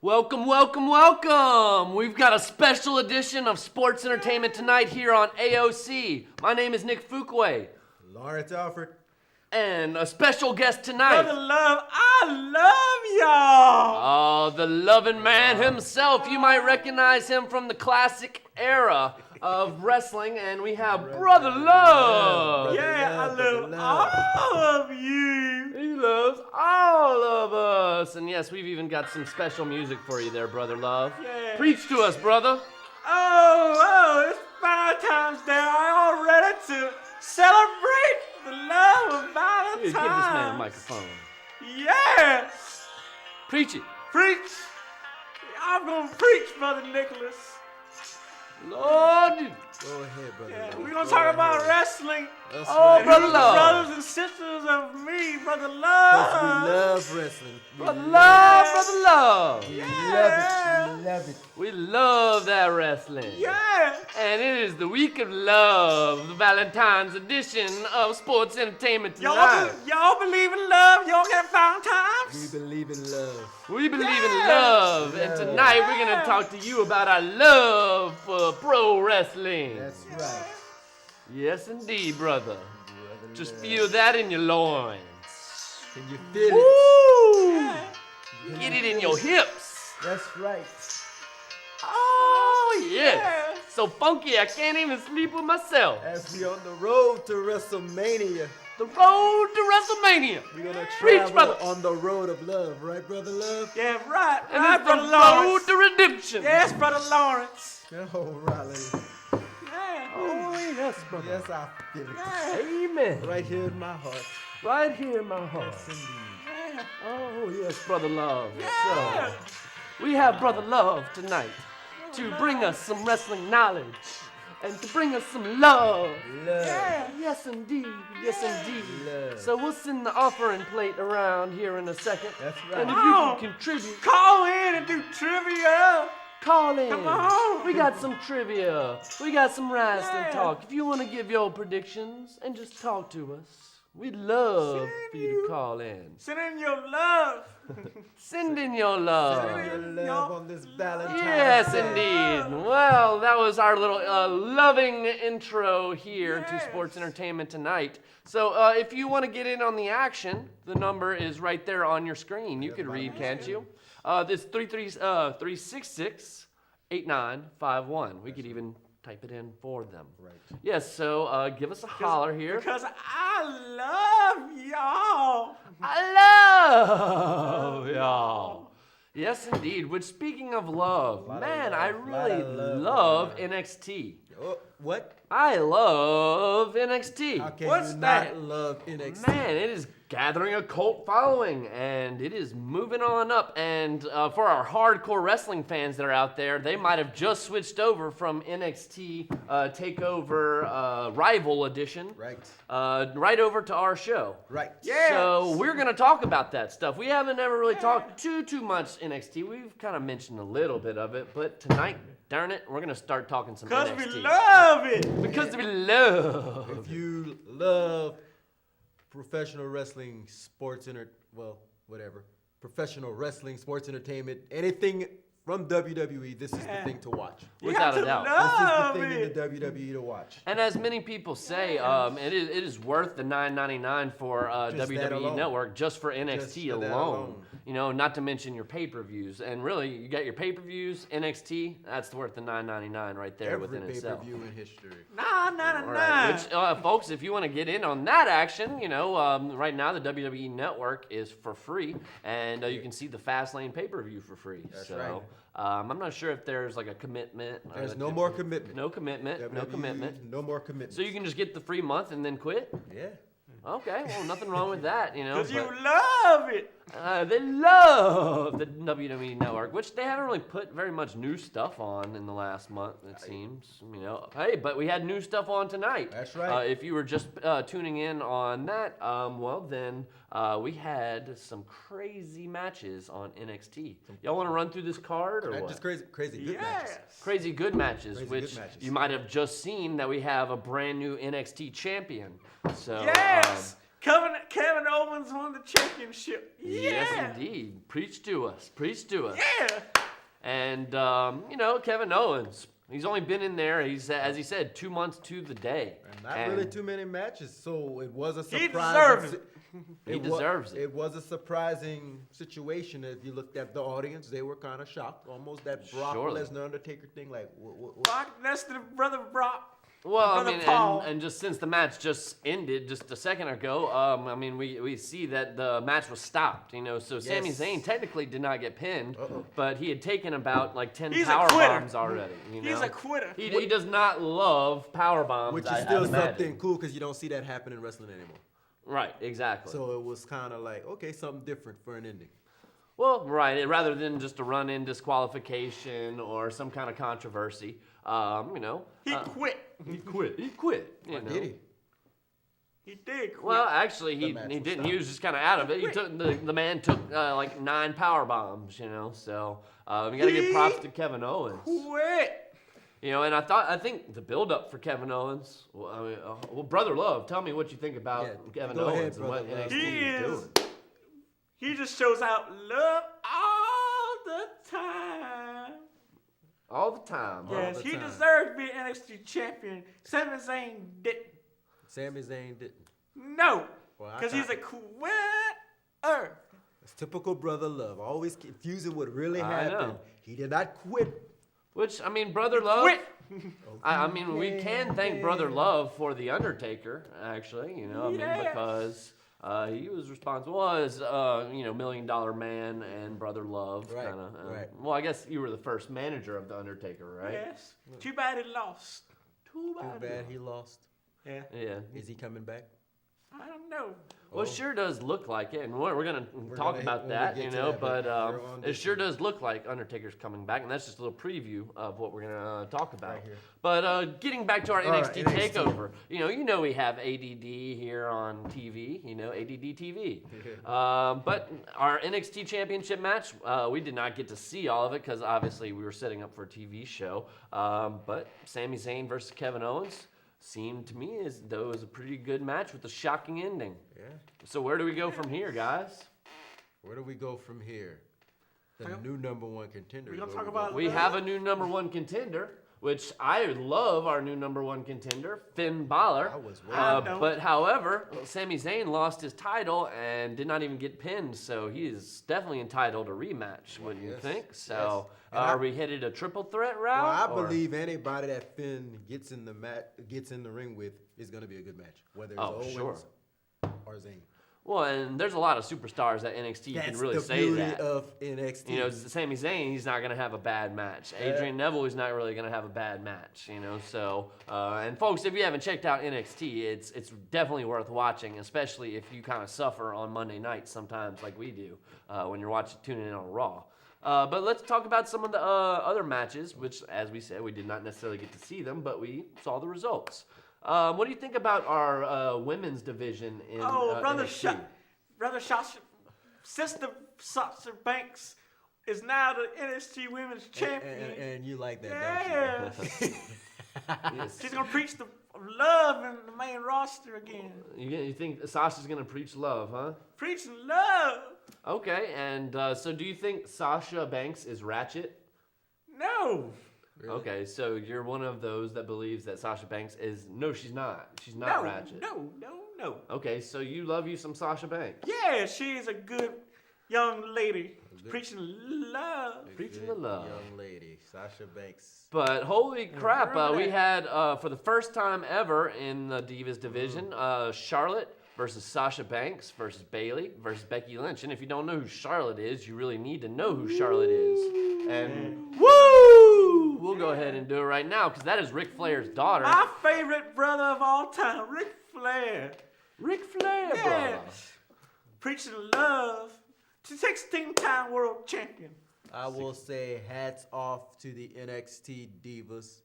Welcome, welcome, welcome! We've got a special edition of sports entertainment tonight here on AOC. My name is Nick Fuquay. Lawrence Alfred. And a special guest tonight. Brother Love, I love y'all! Oh, the loving man himself. You might recognize him from the classic era of wrestling, and we have Brother Love. Yeah, I love all of you. He loves all of us. And yes, we've even got some special music for you there, Brother Love. Yeah. Preach to us, brother. Oh, it's Valentine's Day. I'm all ready to celebrate the love of Valentine's. Here, give this man a microphone. Yes. Preach it. Preach. I'm going to preach, Brother Nicholas. Lord. Go ahead, brother. Yeah, Love. we're going to talk about wrestling. That's Oh, right. Brother Who's Love. the brothers and sisters of me, Brother 'Cause we Love. love wrestling. Brother Love, Brother Love. We Yeah. love it. We love it. We love that wrestling. Yeah. And it is the week of love, the Valentine's edition of Sports Entertainment tonight. Y'all believe in love? Y'all get Valentine's? We believe in love. We believe in Yeah. love, and tonight we're going to talk to you about our love for pro wrestling. That's right. Yes, indeed, brother. Brother Just love. feel that in your loins. Can you feel it? Woo! Get it in your hips. That's right. Oh, yes. Yeah. So funky, I can't even sleep with myself. As we on the road to WrestleMania, The road to WrestleMania. we're gonna Preach, travel brother. on the road of love, right, brother Love? Yeah, right. And Right, it's the Brother road Lawrence. to redemption. Yes, Brother Lawrence. All right, lady. Yeah. Oh, yes, brother. Yes, I feel it. Yeah. Amen. Right here in my heart. Right here in my heart. Yes, indeed. Yeah. Oh, yes, Brother Love. Yeah. So, we have Brother Love tonight to bring us some wrestling knowledge and to bring us some love. Love. Yeah. Yes, indeed. Yes, indeed. Love. So we'll send the offering plate around here in a second. That's And if right. you Oh. can contribute, Call in and do trivia. call in. Come on. We got some trivia. We got some wrestling Yeah. talk. If you want to give your predictions and just talk to us, we'd love for you to call in. Send in your love. Send in your love. Send your love on this Valentine's Yes, Day. indeed. Well, that was our little loving intro here to Yes. Sports Entertainment tonight. So if you want to get in on the action, the number is right there on your screen. You could read, can't you? This 366-8951. We could even type it in for them. Right. Yes, so give us a holler here. Because I love y'all. I love y'all. Yes, indeed. Which, speaking of love, man, I really love NXT. Oh, what? I love NXT. How can What's you that? not love NXT? Man, it is gathering a cult following, and it is moving on up. And for our hardcore wrestling fans that are out there, they might have just switched over from NXT Takeover Rival Edition, Right. right over to our show. Right. Yeah. So we're gonna talk about that stuff. We haven't ever really talked too much NXT. We've kind of mentioned a little bit of it, but tonight, darn it, we're gonna start talking some Because NXT. we love it. Because we love. If you love professional wrestling, professional wrestling, sports entertainment, anything from WWE, this is the thing to watch. You Without have a to doubt. This is the love thing in it. the WWE to watch. And as many people say, it is worth the $9.99 for Just that WWE alone. Network just for NXT Just for that alone. alone. You know, not to mention your pay-per-views. And really, you got your pay-per-views, NXT. That's worth the $9.99 right there Every within itself. pay-per-view in history. Nah. All right. Which, folks, if you want to get in on that action, you know, right now the WWE Network is for free, and you can see the Fastlane pay-per-view for free. That's so, right. I'm not sure if there's like a commitment. or There's that no you- more commitment. No commitment. No WWE, commitment. No more commitment. So you can just get the free month and then quit. Yeah. Okay, well, nothing wrong with that, you know. Because you but, love it. they love the WWE Network, which they haven't really put very much new stuff on in the last month, it seems. You know, hey, but we had new stuff on tonight. That's right. If you were just tuning in on that, well, then we had some crazy matches on NXT. Y'all want to run through this card or what? Just crazy good matches. Yes. Crazy good matches, Crazy which good matches. you might have just seen that we have a brand new NXT champion. So Yes. Kevin Kevin Owens won the championship. Yeah. Yes, indeed. Preach to us. Preach to us. Yeah. And, you know, Kevin Owens, he's only been in there, he's as he said, 2 months to the day. And not really too many matches, so it was a He surprise. deserves it. He deserves it. It was a surprising situation. If you looked at the audience, they were kind of shocked. Almost that Brock Surely. Lesnar Undertaker thing. Like, what? Brock Lesnar, brother Brock. Well, I Brother mean, Paul. and just since the match just ended just a second ago, I mean, we see that the match was stopped, you know, so Sami Yes. Zayn technically did not get pinned, Uh-oh. but he had taken about like 10 He's a power quitter. bombs already, you know. He's a quitter. He does not love power bombs, Which is I'd still imagine. something cool because you don't see that happen in wrestling anymore. Right, exactly. So it was kind of like, okay, something different for an ending. Well, right, rather than just a run-in disqualification or some kind of controversy, you know. He quit. He quit. He quit. You know. Did he? He did quit. Well, actually, The he match didn't. was He stopped. was just kind of out of it. He took the man took like 9 power bombs, you know. So we gotta give props to Kevin Owens. Quit. You know, and I think the build up for Kevin Owens. Well, I mean, well, Brother Love, tell me what you think about Yeah, Kevin go ahead, Owens and what Brother Love. NXT He is is. doing. He just shows out love all the time. All the time. Huh? Yes, the he time. deserved to be NXT champion. Sami Zayn didn't. Sami Zayn didn't. No, Well, I because he's thought- a quitter. It's typical brother love. Always confusing what really I happened. know. He did not quit. Which I mean, Brother Love. Quit. I mean, we can thank Brother Love for the Undertaker, actually. You know, I mean, Yes. because he was responsible as you know, $1 Million Man and Brother Love, Right, kind of. right. Well, I guess you were the first manager of the Undertaker, right? Yes. Too bad he lost. Too Too bad. bad he lost. Yeah. Yeah. Is he coming back? I don't know. Well, it sure does look like it, and we're gonna talk gonna- about when we that, get you to know. that, But but we're on it this sure one. does look like Undertaker's coming back, and that's just a little preview of what we're gonna talk about. Right here. But getting back to our All right, NXT NXT. takeover, you know we have ADD here on TV, you know, ADD TV. But our NXT Championship match, we did not get to see all of it because obviously we were setting up for a TV show. But Sami Zayn versus Kevin Owens seemed to me as though it was a pretty good match with a shocking ending. Yeah. So where do we go from here, guys? Where do we go from here? The new #1 contender. We is gonna where talk go. about- We have a new #1 contender, which I love our new #1 contender, Finn Balor. I was waiting. I know. But however, Sami Zayn lost his title and did not even get pinned, so he is definitely entitled to a rematch, wouldn't you Yes, think? So yes. And are we headed a triple threat route? Well, I or- believe anybody that Finn gets in the ring with is going to be a good match, whether it's Oh, Owens sure. or Zayn. Well, and there's a lot of superstars at NXT you That's can really the say beauty that. of NXT. You know, Sami Zayn, he's not going to have a bad match. Adrian Neville is not really going to have a bad match, you know. So, and folks, if you haven't checked out NXT, it's definitely worth watching, especially if you kind of suffer on Monday nights sometimes like we do when you're tuning in on Raw. But let's talk about some of the other matches, which, as we said, we did not necessarily get to see them, but we saw the results. What do you think about our women's division in NXT? Brother Sasha, sister Sasha Banks is now the NXT Women's Champion. and you like that, don't you? Yeah. Yes. She's gonna preach the love in the main roster again. You think Sasha's going to preach love, huh? Preaching love. Okay, and so do you think Sasha Banks is Ratchet? No. Really? Okay, so you're one of those that believes that Sasha Banks is... No, she's not. She's not No. Ratchet. No. Okay, so you love you some Sasha Banks. Yeah, she's a good young lady. Preaching love. Preaching Good the love. young lady, Sasha Banks. But holy crap, remember we that. had, for the first time ever in the Divas division, Charlotte versus Sasha Banks versus Bayley versus Becky Lynch. And if you don't know who Charlotte is, you really need to know who Charlotte is. And woo! We'll go ahead and do it right now because that is Ric Flair's daughter. My favorite brother of all time, Ric Flair. Ric Flair, brother. Yes. Preaching love to 16-time world champion. I will say hats off to the NXT Divas.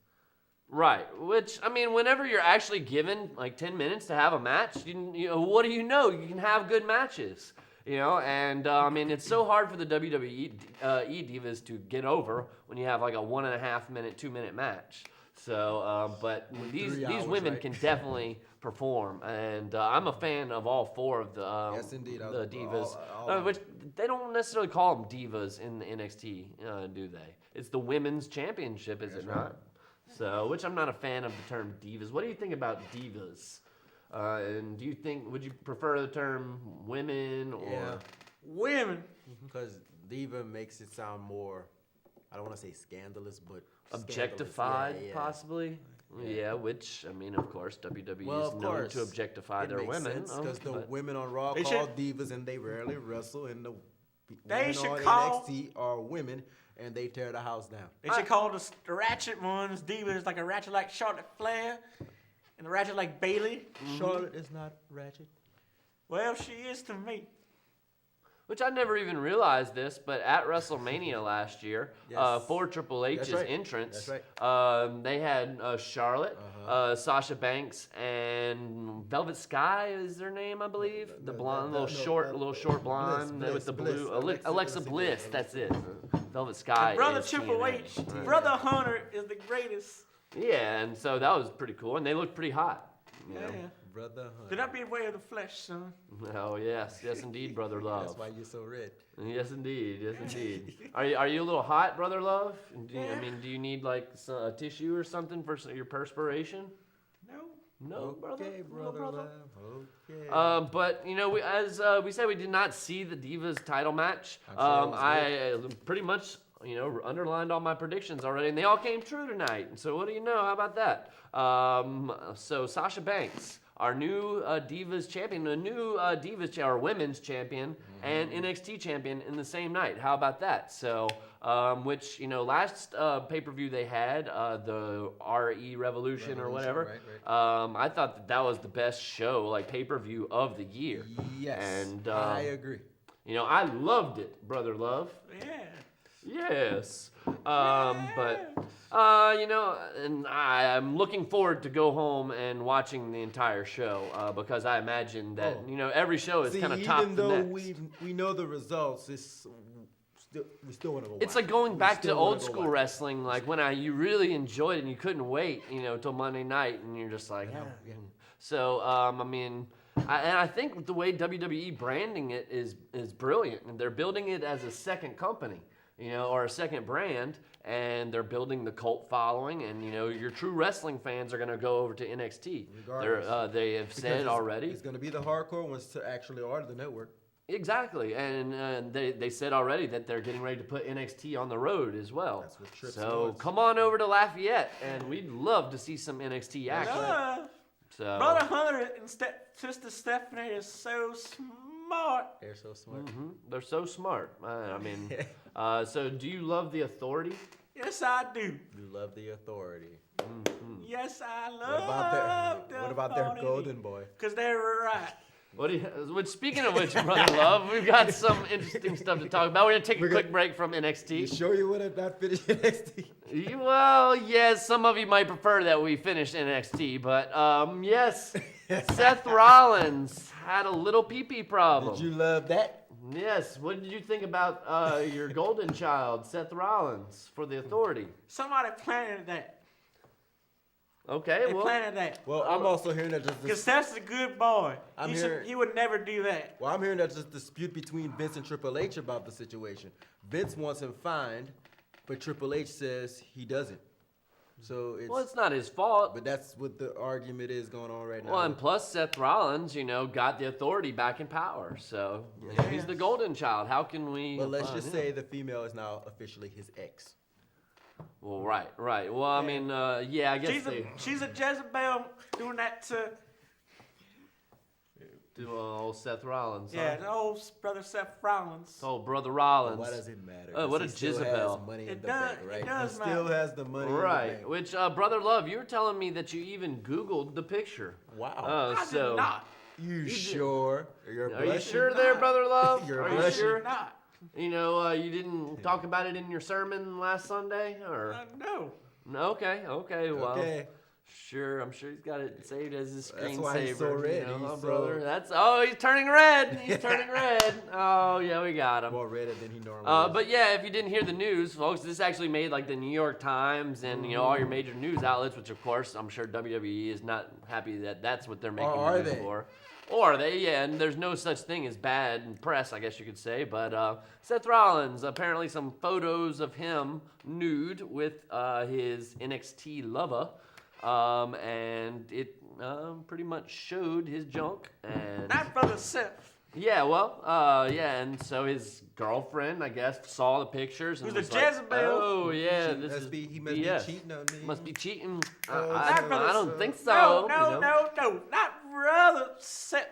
Right, which, I mean, whenever you're actually given like 10 minutes to have a match, you know, what do you know? You can have good matches, you know, and I mean, it's so hard for the WWE Divas to get over when you have like a 1.5 minute, 2 minute match. So, but these 3 hours, women right? can definitely perform, and I'm a fan of all 4 of the Yes, indeed. the divas, all which they don't necessarily call them divas in the NXT, do they? It's the women's championship, is it not? So, which I'm not a fan of the term divas. What do you think about divas? And do you think, would you prefer the term women or? Yeah. Women. Because diva makes it sound more, I don't want to say scandalous, but Objectified, scandalous. Yeah. possibly. Yeah, which I mean, of course, WWE Well, is of known course, to objectify their women. Because the but- women on Raw They call should- divas, and they rarely wrestle, and the They women should on call- NXT are women, and they tear the house down. They should call the ratchet ones divas, like a ratchet like Charlotte Flair and a ratchet like Bailey. Charlotte is not ratchet. Well, she is to me. Which I never even realized this, but at WrestleMania last year, Yes. for Triple H's That's right. entrance, That's they had Charlotte, Sasha Banks, and Velvet Sky is their name, I believe. The blonde, little short blonde Bliss, with the Bliss, blue. Alexa Alexa Bliss, that's it. Velvet Sky. Brother is Triple TNA. H, Brother Hunter is the greatest. Yeah, and so that was pretty cool, and they looked pretty hot. You know? Yeah. Brother Do Hunter. not be aware of the flesh, son. Oh yes, yes indeed, Brother Love. That's why you're so red. Yes, indeed. Yes, indeed. Are you a little hot, Brother Love? I mean, do you need like a tissue or something for your perspiration? No. No, brother. Okay, No, brother. Love. Okay. But you know, we said we did not see the Divas title match. I'm sure it was I pretty much underlined all my predictions already, and they all came true tonight. So what do you know? How about that? So Sasha Banks, our new Divas champion, a new our women's champion, and NXT champion in the same night. How about that? So, which last pay-per-view they had, the RE Revolution or whatever. Right. I thought that was the best show, like pay-per-view of the year. Yes. And I agree. I loved it, Brother Love. Yeah. Yes. But and I'm looking forward to go home and watching the entire show because I imagine that every show is kind of top even the though next. we know the results, we still want to go. It's watch like going We back to still wanna old go school watch it. wrestling, like when you really enjoyed it and you couldn't wait, till Monday night, and you're just like, Yeah. So I mean, I think the way WWE branding it is brilliant, and they're building it as a second company, or a second brand, and they're building the cult following, and your true wrestling fans are gonna go over to NXT. Regardless. They have Because said already. It's going to be the hardcore ones to actually order the network. Exactly, and they said already that they're getting ready to put NXT on the road as well. That's what Trips So wants. come on over to Lafayette, and we'd love to see some NXT action. So Brother Hunter and Sister Stephanie is so smart. They're so smart. they're so smart. I mean, so do you love the Authority? Yes, I do. You love the authority. Yes, I What love about their golden boy? Because they're right. Which speaking of which, Brother Love, we've got some interesting stuff to talk about. We're gonna take a quick break from You NXT. sure you would have not finished NXT? Well, yes, some of you might prefer that we finish NXT, but yes, Seth Rollins had a little pee-pee problem. Did you love that? Yes, what did you think about your golden child, Seth Rollins, for the Authority? Somebody planted that. Okay, They well, planted that. Well, I'm also hearing that Because Seth's a good boy. I'm He hearing- would never do that. Well, I'm hearing that there's a dispute between Vince and Triple H about the situation. Vince wants him fined, but Triple H says he doesn't. So it's not his fault. but that's what the argument is going on right now. Well, and plus Seth Rollins, got the Authority back in power, so he's the golden child. How can we? But let's just him? say the female is now officially his ex. Well, right. Well, I mean, I guess She's a Jezebel doing that to old Seth Rollins. yeah, Huh? the old brother Seth Rollins. Oh, Brother Rollins. Why does it matter? Oh, what 'Cause a he still Jezebel. has money in It the does- bank, it right? does He still matter. has the money in the Right. bank. Which, Brother Love, you were telling me that you even Googled the picture. Wow. I did not. You sure? You're Are you blushing? sure there, Brother Love? You're Are you blushing. sure? Not. You didn't talk about it in your sermon last Sunday, or No. no? Okay. Well, Okay. Sure, I'm sure he's got it saved as his screensaver. That's why he's so red. You know, He's brother. so- He's turning red. He's turning red. Oh yeah, we got him. More redder than he normally is. But yeah, if you didn't hear the news, folks, this actually made like the New York Times and all your major news outlets, which of course I'm sure WWE is not happy that that's what they're making are the news they? for. Or are they? Yeah, and there's no such thing as bad press, I guess you could say. But Seth Rollins, apparently some photos of him nude with his NXT lover, and it pretty much showed his junk. And Not Brother Seth. yeah, well, and so his girlfriend, I guess, saw the pictures and Who's was the like, Jezebel? "Oh yeah, He this must is be- he must BS. be cheating on me. Must be cheating." Oh, I not Brother don't Seth. think so. No, you know? no, not Brother Seth.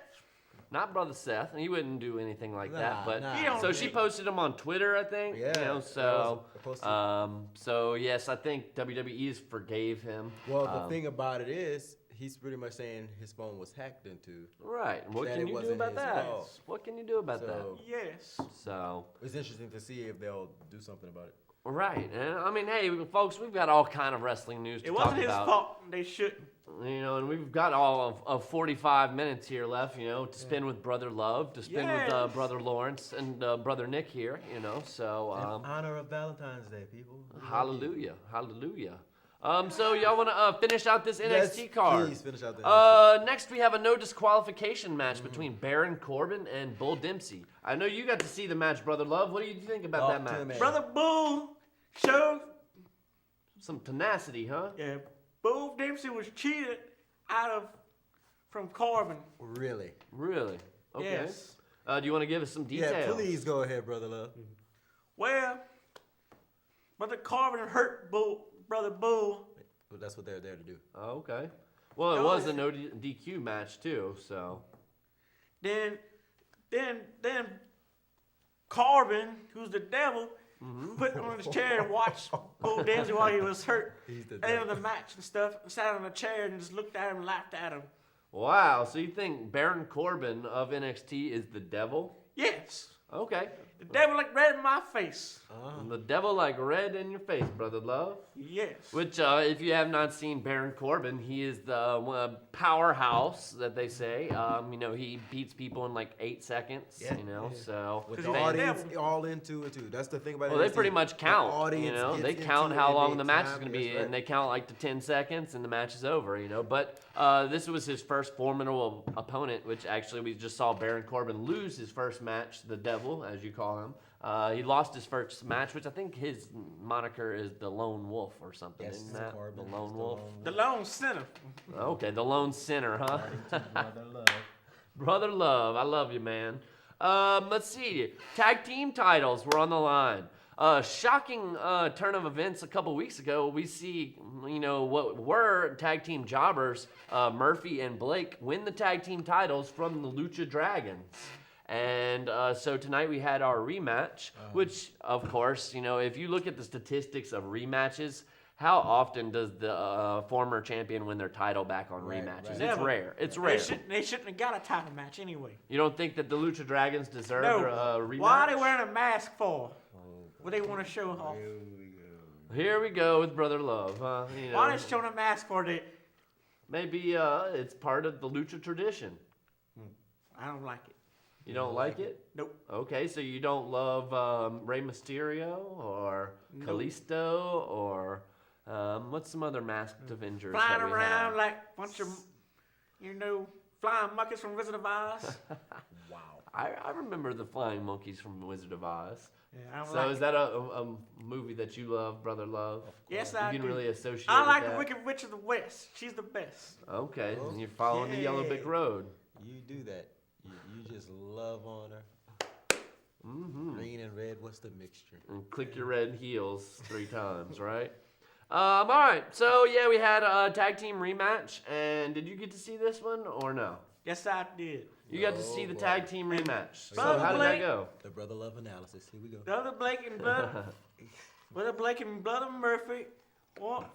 Not Brother Seth. He wouldn't do anything like that. Nah, But nah. He don't so she do- posted him on Twitter, I think. Yeah, You know, that so was a post. so yes, I think WWE forgave him. Well, the thing about it is, he's pretty much saying his phone was hacked into. Right. What that can it you do wasn't about his that? fault. What can you do about So- Yes. that? So. It's interesting to see if they'll do something about it. Right, and I mean, hey, folks, we've got all kind of wrestling news to It talk wasn't his about. fault. They shouldn't. You know, and we've got all of 45 minutes here left, you know, to spend with Brother Love, to spend with Yes. Brother Lawrence and Brother Nick here, you know, so In honor of Valentine's Day, people. We love you. hallelujah, hallelujah. So y'all want to finish out this NXT Yes, card? please finish out the Next we have a no disqualification match between Baron Corbin and Bull Dempsey. I know you got to see the match, Brother Love. What do you think about Talk that to match? me. Brother Bull showed, Some tenacity, huh? yeah, Bull Dempsey was cheated from Corbin. Really? Really? Okay. Yes. Do you want to give us some details? Yeah, please go ahead, Brother Love. Well, Brother Corbin hurt Brother Bull. Well, that's what they're there to do. Oh, okay. Well, it No. was a no DQ match too, so. Then Corbin, who's the devil, put him on his chair and watched Bull Dempsey while he was hurt. He's the End devil. of the match and stuff. Sat on a chair and just looked at him and laughed at him. Wow. So you think Baron Corbin of NXT is the devil? Yes. Okay. The devil looked red in my face. The devil like red in your face, Brother Love. Yes. Which, if you have not seen Baron Corbin, he is the powerhouse that they say. You know, he beats people in like 8 seconds. Yeah. You know, so. With 'Cause the he's the audience devil. all into it too. That's the thing about it. Well, they pretty much count. The audience You know, gets they count into how it, long they the match is time going to it, be, that's and they right. count like to 10 seconds, and the match is over. You know, but this was his first formidable opponent, which actually we just saw Baron Corbin lose his first match, the Devil, as you call him. He lost his first match, which I think his moniker is the Lone Wolf or something. Yes, Isn't that Corbin the is Lone Wolf? The lone sinner. Okay, the Lone Sinner, huh? Brother Love. Brother Love, I love you, man. Let's see. Tag team titles were on the line. Shocking turn of events a couple weeks ago. We see, you know, what were tag team jobbers, Murphy and Blake, win the tag team titles from the Lucha Dragons. And so tonight we had our rematch, which, of course, you know, if you look at the statistics of rematches, how often does the former champion win their title back on Right, rematches? right. It's Never. rare. It's rare. They shouldn't have got a title match anyway. You don't think that the Lucha Dragons deserve No. a rematch? Why are they wearing a mask for? What they want to show off? Here we go. Here we go with Brother Love, huh? You know, Why are they showing a mask for? maybe it's part of the Lucha tradition. I don't like it. You don't like it? Nope. Okay, so you don't love Rey Mysterio or Nope. Kalisto or what's some other masked Avengers Flying that we around have? like a bunch of, you know, flying monkeys from Wizard of Oz. Wow. I remember the flying monkeys from Wizard of Oz. Yeah, I don't So like is it. that a movie that you love, Brother Love? Yes, You I can do. really associate I with like that? the Wicked Witch of the West. She's the best. Okay, and you're following the Yellow Brick Okay. Road. You do that. You just love on her. Mm-hmm. Green and red, what's the mixture? And click your red heels 3 times, right? All right. So yeah, we had a tag team rematch, and did you get to see this one or no? Yes, I did. You got to see the boy. tag team rematch. So Brother how did that Blake- go? The Brother Love analysis. Here we go. Brother Blake and Brother Blake and Brother Murphy won't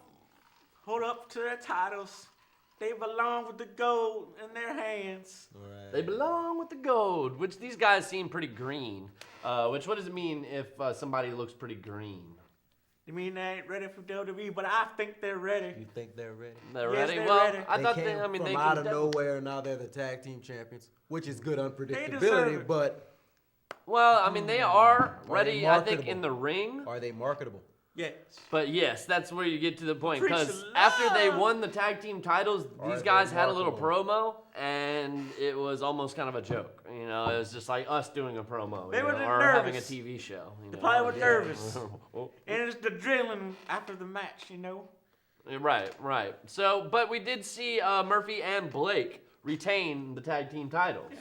hold up to their titles. They belong with the gold in their hands. All right. They belong with the gold, which these guys seem pretty green. What does it mean if somebody looks pretty green? They mean they ain't ready for WWE, but I think they're ready. You think they're ready? They're Yes, ready. they're Well, ready. I thought came they. I mean, from they out can of definitely- nowhere, and now they're the tag team champions, which is good deserve unpredictability. it. But Well, I mean, they are they ready. I think marketable? in the ring. are they marketable? Yes. But yes, that's where you get to the point. Preach Because the after they love. won the tag team titles, Are these they guys had a little marketable? promo, and it was almost kind of a joke. You know, it was just like us doing a promo, They you were know, just or having a nervous. TV show. You They know? probably were nervous. Oh. And it's the adrenaline after the match, you know. Right. So, but we did see Murphy and Blake retain the tag team titles.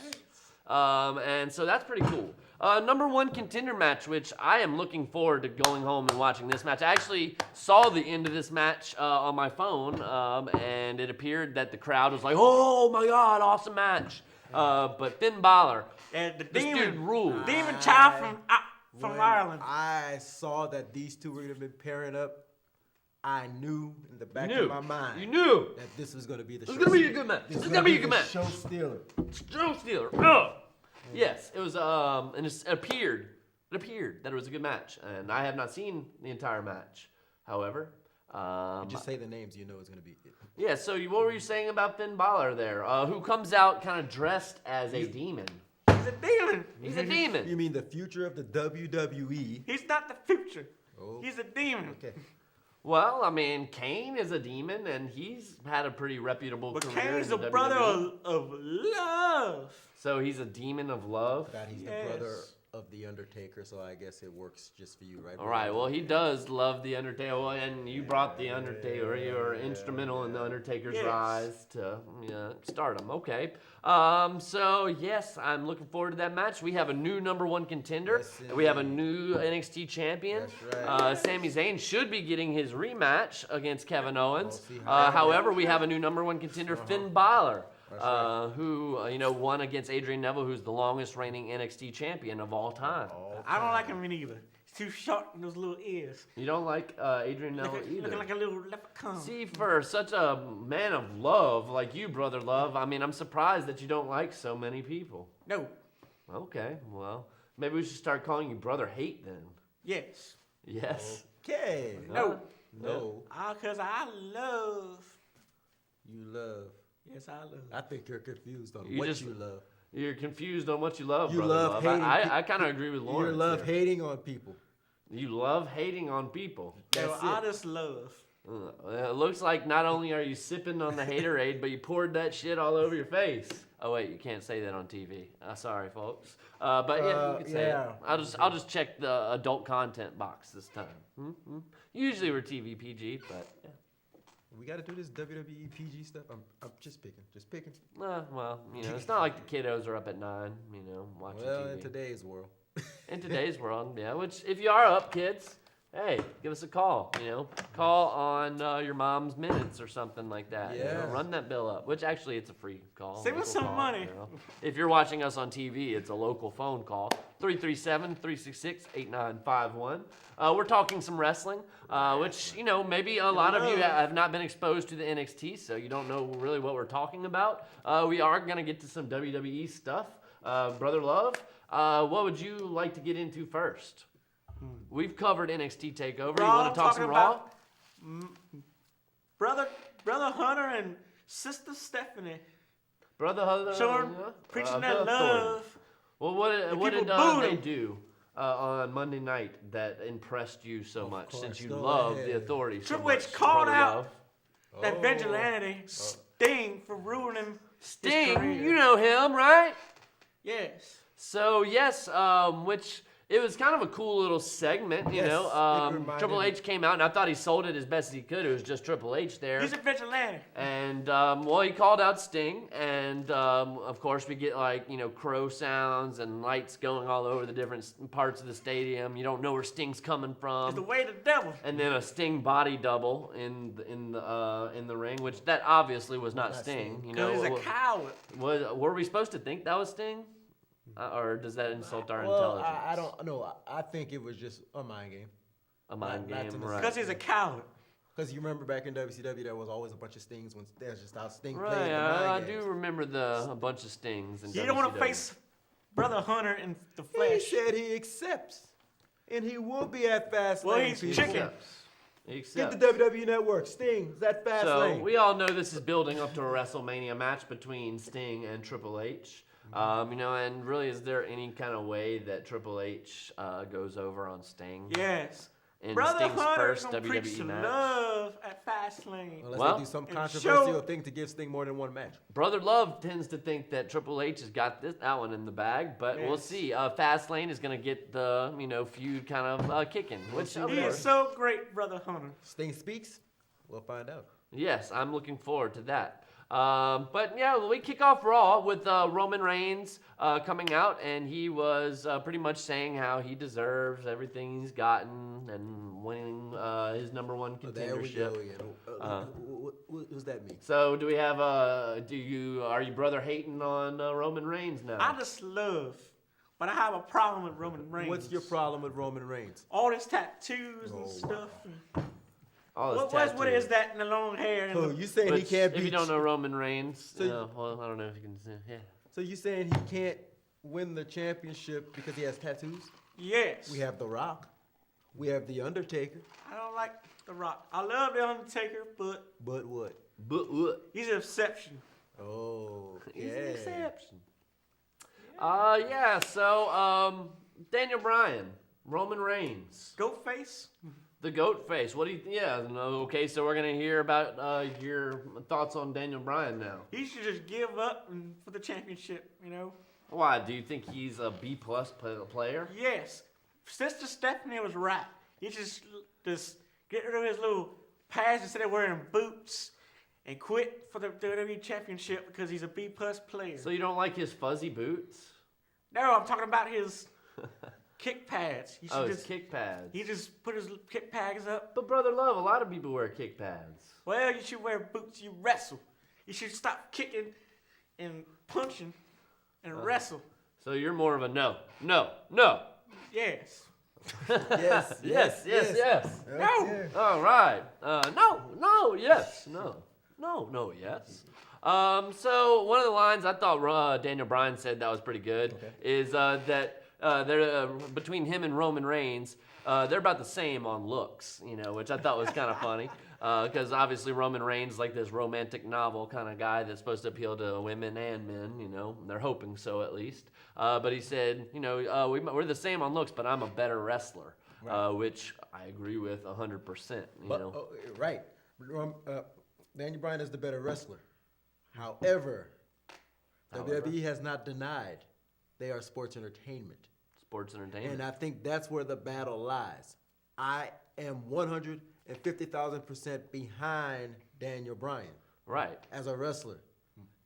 And so that's pretty cool. Number one contender match, which I am looking forward to going home and watching this match. I actually saw the end of this match on my phone, and it appeared that the crowd was like, "Oh my God, awesome match!" But Finn Balor, And the this dude demon, ruled. demon child from When Ireland. I saw that these two were going to be pairing up, I knew in the back of my mind You knew. that this was going to be the This show. is gonna be a good match. This is gonna be a good the match. Show stealer. Joe Steeler. Ugh. Yes, it was. And it appeared that it was a good match, and I have not seen the entire match. However, Just say the names, you know it's going to be it. yeah. So what were you saying about Finn Balor there? Who comes out kind of dressed as a demon? He's a demon. He's a You demon. mean the future of the WWE? He's not the future. Oh. He's a demon. Okay. Well, I mean, Kane is a demon, and he's had a pretty reputable But career. Kane's in a the brother WWE. of love. So he's a demon of love. God, he's Yes. the brother of the Undertaker, so I guess it works just for you, right? All right. Well, he does love the Undertaker, well, and you brought the Undertaker. You were instrumental in the Undertaker's Yes. rise to stardom. Okay. So yes, I'm looking forward to that match. We have a new number one contender. Yes, And we have a indeed. new NXT champion. That's right. Sami Zayn should be getting his rematch against Kevin Owens. We'll see how that However, we have a new number one contender, Finn Balor. That's Who won against Adrian Neville, who's the longest reigning NXT champion of all time. I don't like him either. He's too short in those little ears. You don't like Adrian Neville either. Looking like a little leprechaun. See, for such a man of love like you, Brother Love, I mean, I'm surprised that you don't like so many people. No. Okay, well, maybe we should start calling you Brother Hate then. Yes. Yes. Okay. No. No. Because I love. You love. Yes, I love. I think you're confused on You what just- you love. You're confused on what you love, You Brother love Love. hating I kind of agree with You Lawrence. love there. hating on people. You love hating on people. No, That's I it. just love. It looks like not only are you sipping on the haterade, but you poured that shit all over your face. Oh wait, you can't say that on TV. Sorry, folks. But yeah, you can say yeah. it. I'll just check the adult content box this time. Mm-hmm. Usually we're TV PG, but yeah. We got to do this WWE PG stuff. I'm just picking. Well, it's not like the kiddos are up at 9, watching Well, TV. in today's world. In today's world, yeah. Which, if you are up, kids, hey, give us a call. Call on your mom's minutes or something like that. Yeah. Run that bill up. Which actually, it's a free call. Save us local some call, money. If you're watching us on TV, it's a local phone call. 337-366-8951. We're talking some wrestling, which maybe a lot of you have not been exposed to the NXT, so you don't know really what we're talking about. We are gonna get to some WWE stuff. Brother Love, what would you like to get into first? We've covered NXT Takeover. You Raw, want to talk some talking Raw? Brother Hunter and Sister Stephanie Brother Hunter, showing, preaching that Authority. love. Well, what did people booed they him. do on Monday night that impressed you so much, course, since you go love ahead. the Authority so Triple much? H called Brother out Love? that Oh. vigilante Sting for ruining his Sting, career. you know him, right? Yes. So yes, which it was kind of a cool little segment, Yes, it reminded Triple me- H came out, and I thought he sold it as best he could. It was just Triple H there. He's a vigilante. And he called out Sting, and of course we get crow sounds and lights going all over the different parts of the stadium. You don't know where Sting's coming It's from, the way of the devil. and then a Sting body double in the ring, which that obviously was not Not Sting. Sting. Because he's a coward. Were we supposed to think that was Sting, or does that insult our Well, intelligence? I don't know. I think it was just a mind game. A mind not game, to right? Because he's a coward. Because you remember back in WCW, there was always a bunch of stings when there's just how Sting played Right, the I mind do games. remember a bunch of Stings. In You don't want to WCW. face Brother Hunter in the He flesh. said he accepts. And he will be at Fastlane. Well, he's people. chicken. He Get accepts. the WWE Network. Sting is at Fastlane. So we all know this is building up to a WrestleMania match between Sting and Triple H. And really, is there any kind of way that Triple H goes over on Sting? Yes. In Brother Sting's Hunter's first gonna preach WWE to match? love at Fastlane. Unless Well, they do some and controversial show- thing to give Sting more than one match. Brother Love tends to think that Triple H has got that one in the bag, but we'll Yes. see. Fastlane is going to get the feud kind of kicking, which of He is course, so great, Brother Hunter. Sting speaks. We'll find out. yes, I'm looking forward to that. But yeah, we kick off Raw with Roman Reigns coming out, and he was pretty much saying how he deserves everything he's gotten and winning his number one There we contendership. go. Yeah. What does that mean? So do we have are you brother hating on Roman Reigns now? I just love, but I have a problem with Roman Reigns. What's your problem with Roman Reigns? All his tattoos and Oh. stuff. All his What tattoos. is that in the long hair? And So the- you saying he Which, can't if beat? you don't know Roman Reigns, So well, I don't know if you can. Yeah. So you saying he can't win the championship because he has tattoos? Yes. We have The Rock. We have The Undertaker. I don't like The Rock. I love The Undertaker, but But what? But what? he's an exception. Oh, He's yeah. an exception. So Daniel Bryan, Roman Reigns, Goat face. the goat face. What do you? Yeah. No. Okay. So we're gonna hear about your thoughts on Daniel Bryan now. He should just give up for the championship. Why? Do you think he's a B+ player? Yes. Sister Stephanie was right. He just get rid of his little pads instead of wearing boots and quit for the WWE championship because he's a B+ player. So you don't like his fuzzy boots? No, I'm talking about his kick pads. He should Oh, his just kick pads. he just put his kick pads up. But Brother Love, a lot of people wear kick pads. Well, you should wear boots. You wrestle. You should stop kicking and punching and wrestle. So you're more of a no. Yes. Yes. Yes. No. Yeah. All right. No, yes. No, yes. So one of the lines I thought Daniel Bryan said that was pretty good is that they're between him and Roman Reigns, they're about the same on looks, which I thought was kind of funny. Because obviously Roman Reigns is like this romantic novel kind of guy that's supposed to appeal to women and men, they're hoping so at least. But he said, we're the same on looks, but I'm a better wrestler, which I agree with 100%. Right. Daniel Bryan is the better wrestler. However, WWE has not denied they are sports entertainment. Sports entertainment. And I think that's where the battle lies. I am 150,000% behind Daniel Bryan Right. as a wrestler.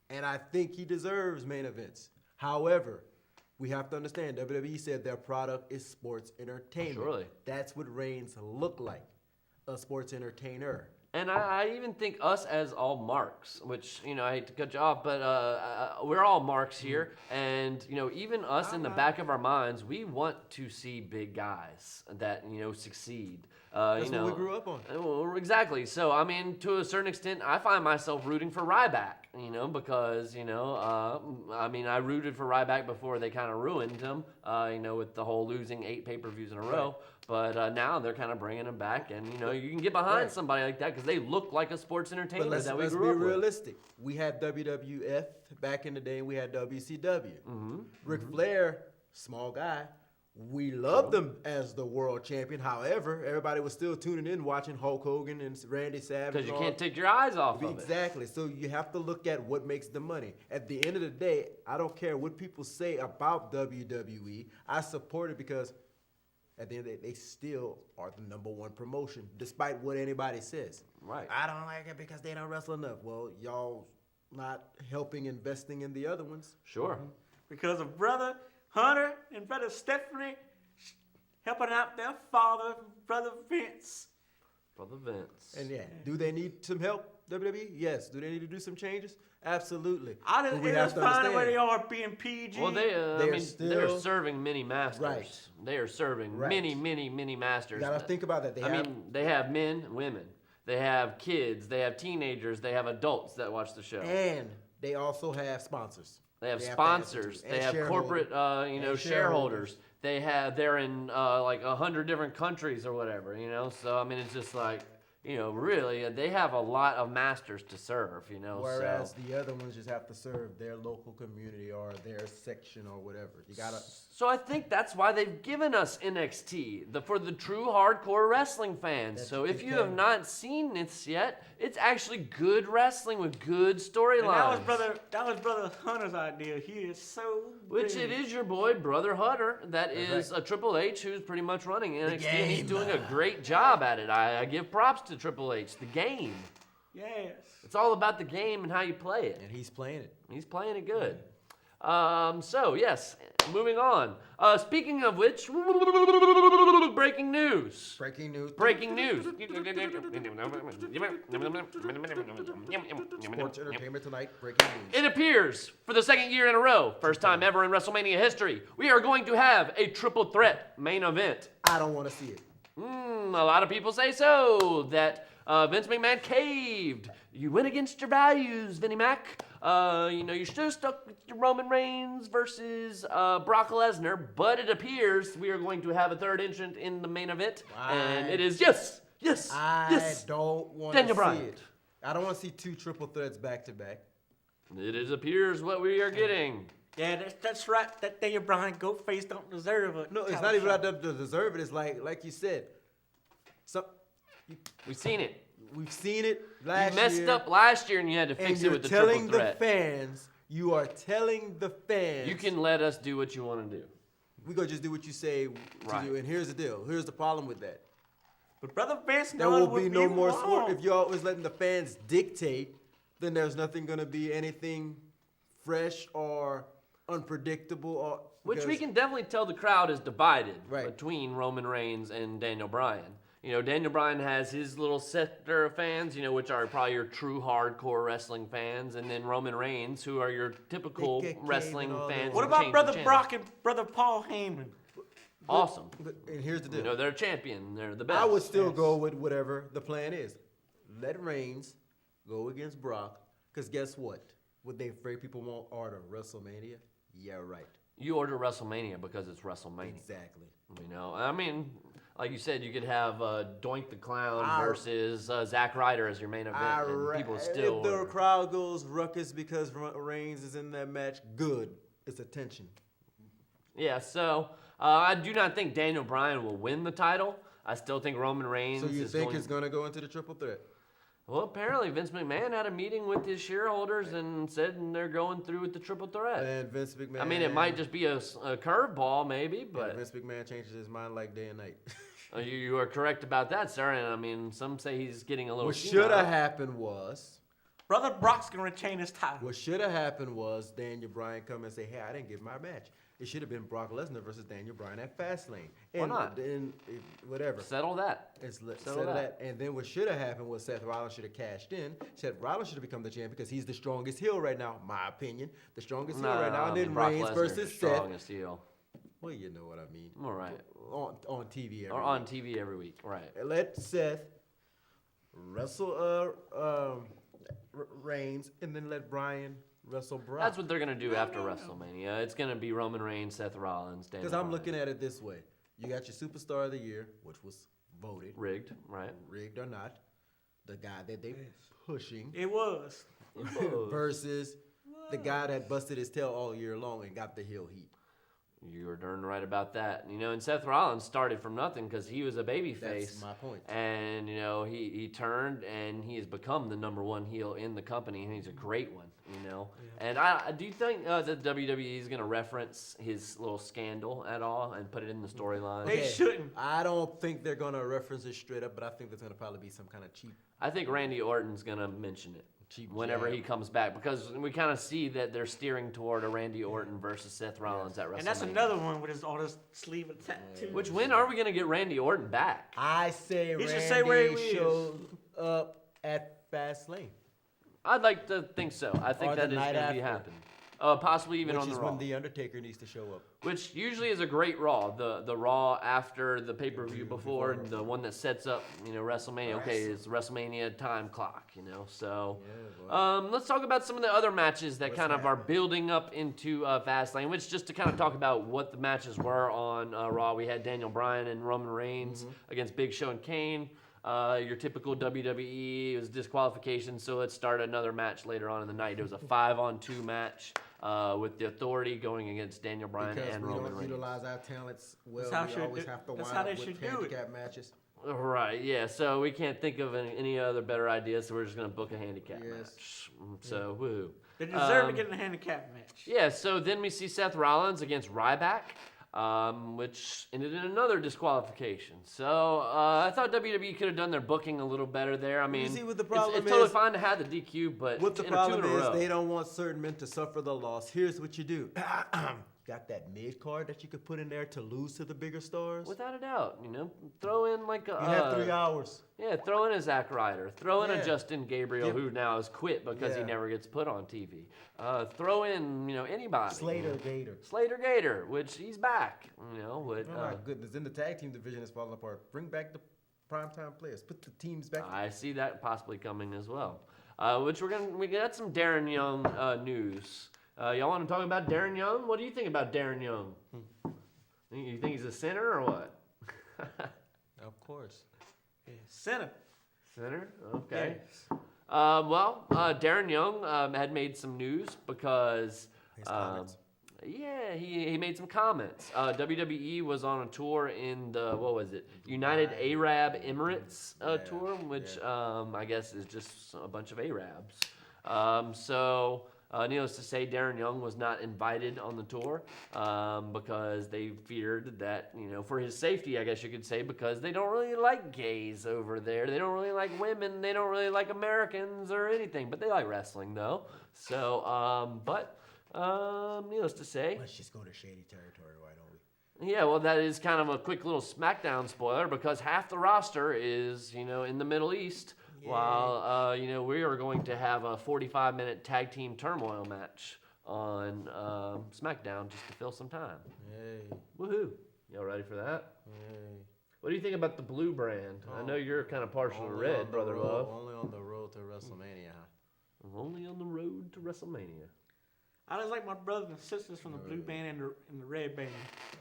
And I think he deserves main events. However, we have to understand WWE said their product is sports entertainment. Surely. That's what Reigns looked like, a sports entertainer. And I even think us as all marks, which, I hate to cut you off, but we're all marks here. And, even us in the back of our minds, we want to see big guys that, succeed. That's what we grew up on. Well, exactly. So, to a certain extent, I find myself rooting for Ryback, because, I rooted for Ryback before they kind of ruined him, with the whole losing 8 pay-per-views in a row. But now they're kind of bringing him back, and, you can get behind somebody like that because they look like a sports entertainer But that we let's grew be up with. realistic. We had WWF back in the day, and we had WCW. Ric Flair, small guy. We loved him as the world champion. However, everybody was still tuning in watching Hulk Hogan and Randy Savage. Because you and all. can't take your eyes off of it. Exactly. So you have to look at what makes the money. At the end of the day, I don't care what people say about WWE. I support it because at the end of the day, they still are the #1 promotion, despite what anybody says. Right. I don't like it because they don't wrestle enough. Well, y'all not helping investing in the other ones. Sure. Because of Brother Hunter and Brother Stephanie helping out their father, Brother Vince. Brother Vince. And yeah, do they need some help, WWE? Yes. Do they need to do some changes? Absolutely. I But we just have to find where they understand. are being PG. Well, they're They're still- serving many masters. Right. They are serving Right. many masters. You gotta think about that. They have men and women. They have kids. They have teenagers. They have adults that watch the show. And they also have sponsors. They have They have sponsors. fans too. They And have shareholders. corporate, shareholders. They're in like 100 different countries or whatever. So I mean, it's just like, really, they have a lot of masters to serve. Whereas so. the other ones just have to serve their local community or their section or whatever. You gotta. So I think that's why they've given us NXT, for the true hardcore wrestling fans. That's So what if you you have can. not seen this yet, it's actually good wrestling with good And storylines. that was brother Hunter's idea. He is so Which big. it is your boy, Brother Hutter, that That's is right. a Triple H who's pretty much running NXT, and he's game. doing a great job at it. I give props to Triple H. The game. Yes. It's all about the game and how you play it. And he's playing it. He's playing it good. So, yes, moving on. Speaking of which, breaking news. Breaking news. Breaking news. Sports entertainment tonight. Breaking news. It appears, for the second year in a row, first time ever in WrestleMania history, we are going to have a triple threat main event. I don't want to see it. A lot of people say so, that Vince McMahon caved. You went against your values, Vinnie Mac. You should have stuck with your Roman Reigns versus Brock Lesnar, but it appears we are going to have a third entrant in the main event, and it is yes. I don't want to Daniel see Bryan. it. I don't want to see two triple threats back to back. It appears what we are getting. Yeah, that's right. That Daniel Bryan goat face don't deserve it. No, it's not even about them to deserve it. It's like you said. We've seen it. We've seen it last You year. messed up last year, and you had to And fix it you're with the telling triple threat. the fans. You are telling the fans. You can let us do what you want to do. We gonna just do what you say to Right. do. And here's the deal. Here's the problem with that. But brother Vince There knows will what be no you more want. sport. If you're always letting the fans dictate, then there's nothing gonna be anything fresh or unpredictable. Or Which we because- can definitely tell the crowd is divided Right. between Roman Reigns and Daniel Bryan. Daniel Bryan has his little sector of fans, which are probably your true hardcore wrestling fans, and then Roman Reigns, who are your typical KKK wrestling and all fans. those. What who about change brother the channel. Brock and brother Paul Heyman? Awesome. And here's the deal. They're champion. They're the best. I would still go with whatever the plan is. Let Reigns go against Brock, because guess what? Would they afraid people won't order WrestleMania? Yeah, right. You order WrestleMania because it's WrestleMania. Exactly. I mean, like you said, you could have Doink the Clown I- versus Zack Ryder as your main event, and people still if the order. crowd goes ruckus because Reigns is in that match, good. It's attention. Yeah, so I do not think Daniel Bryan will win the title. I still think Roman Reigns So you is think going... it's gonna go into the triple threat? Well, apparently Vince McMahon had a meeting with his shareholders and said they're going through with the triple threat. And Vince McMahon. I mean, it might just be a curveball, maybe, but Vince McMahon changes his mind like day and night. you are correct about that, sir. And I mean, some say he's getting a little. What senile. should have happened was. Brother Brock's gonna retain his title. What should have happened was Daniel Bryan come and say, "Hey, I didn't give my match." It should have been Brock Lesnar versus Daniel Bryan at Fastlane. Why not? Then whatever. Settle that. Settle settle that. And then what should have happened was Seth Rollins should have cashed in. Seth Rollins should have become the champion because he's the strongest heel right now, my opinion. The strongest heel right now. And then Brock Reigns Lesnar's versus the Seth. strongest heel. Well, you know what I mean. All right. On TV every Or on week. TV every week, right? Let Seth wrestle Reigns, and then let Bryan wrestle Brock. That's what they're gonna do after WrestleMania. It's gonna be Roman Reigns, Seth Rollins, Daniel Because I'm Bryan. looking at it this way. You got your superstar of the year, which was voted, rigged, right? rigged or not, the guy that they pushing, It was. versus the guy that busted his tail all year long and got the heel heat. You're darn right about that. And Seth Rollins started from nothing because he was a babyface. That's my point. And he turned and he has become the number one heel in the company, and he's a great one. And I do you think that WWE is going to reference his little scandal at all and put it in the storyline? They shouldn't. I don't think they're gonna reference it straight up, but I think there's gonna probably be some kind of cheap. I think Randy Orton's going to mention it Cheap whenever jab. he comes back, because we kind of see that they're steering toward a Randy Orton versus Seth Rollins at WrestleMania. And that's another one with all this sleeve and tattoo. Which, when are we going to get Randy Orton back? I say He should Randy say where he is. shows up at Fastlane. I'd like to think so. I think Or the that is night going to be after. happening. possibly even Which on is the Raw. when The Undertaker needs to show up. Which usually is a great Raw. The Raw after the pay-per-view before, the one that sets up, WrestleMania. Okay, it's WrestleMania time clock, So, let's talk about some of the other matches that kind of are building up into Fastlane. Which, just to kind of talk about what the matches were on Raw, we had Daniel Bryan and Roman Reigns against Big Show and Kane. Your typical WWE, it was disqualification, so let's start another match later on in the night. It was a 5-on-2 match with the Authority going against Daniel Bryan and Roman Reigns. Because we don't utilize our talents well, That's how we always have to that's wind how up they with should do it. handicap matches. Right, yeah, so we can't think of any other better ideas, so we're just going to book a handicap Yes. match. So, woo. They deserve to get in a handicap match. Yeah, so then we see Seth Rollins against Ryback. Which ended in another disqualification. So I thought WWE could have done their booking a little better there. I mean, see what the it's problem totally is? fine to have the DQ, but What the in a problem two in a is, row. they don't want certain men to suffer the loss. Here's what you do. Got that mid card that you could put in there to lose to the bigger stars? Without a doubt, throw in like a. You have 3 hours. Yeah, throw in a Zack Ryder. Throw in a Yeah. Justin Gabriel, Give- who now has quit because he Yeah. never gets put on TV. Throw in, anybody. Slater Gator. Slater Gator, which he's back. But, Oh my goodness, then the tag team division is falling apart. Bring back the primetime players. Put the teams back. I see that possibly coming as well. Which we got some Darren Young news. Y'all want to talk about Darren Young? What do you think about Darren Young? You think he's a sinner or what? Of course. Yeah, center. Sinner? Okay. Yes. Darren Young had made some news because His comments. yeah, he made some comments. WWE was on a tour in the United Arab Emirates tour, which I guess is just a bunch of Arabs. Needless to say, Darren Young was not invited on the tour because they feared that, for his safety, I guess you could say, because they don't really like gays over there. They don't really like women. They don't really like Americans or anything, but they like wrestling, though. So, needless to say. Let's just go to shady territory, why don't we? Yeah, well, that is kind of a quick little SmackDown spoiler because half the roster is, in the Middle East. Yay. While, we are going to have a 45-minute tag team turmoil match on SmackDown just to fill some time. Hey, Woohoo. Y'all ready for that? hey. What do you think about the blue brand? I know you're kind of partial to Only red, on the Brother road- Love. Only on the road to WrestleMania. Only on the road to WrestleMania. I just like my brothers and sisters from the blue band and the red band.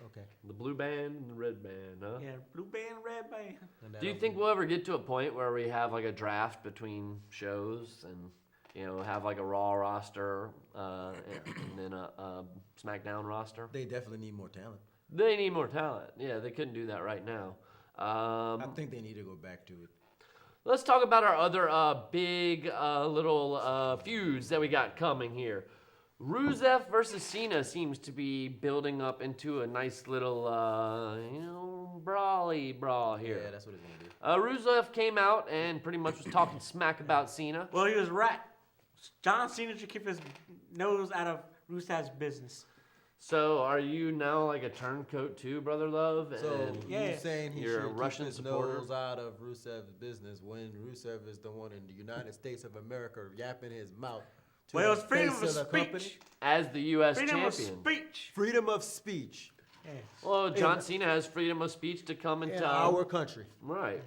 Okay. The blue band and the red band, huh? Yeah, blue band, red band. Do you think we'll ever get to a point where we have like a draft between shows and have like a Raw roster and then a SmackDown roster? They definitely need more talent. They need more talent. Yeah, they couldn't do that right now. I think they need to go back to it. Let's talk about our other big little feuds that we got coming here. Rusev versus Cena seems to be building up into a nice little, brawly brawl here. Yeah, that's what it's gonna do. Rusev came out and pretty much was talking smack about Cena. Well, he was right. John Cena should keep his nose out of Rusev's business. So, are you now like a turncoat too, Brother Love? So And you're Yes. saying he You're a should Russian keep his supporter? nose out of Rusev's business when Rusev is the one in the United States of America yapping his mouth to Well, it the was freedom face of the company? speech. as the U.S. Freedom of champion. speech. Freedom of speech Yes. Well, John Cena has freedom of speech to come and in tell. our country. Right.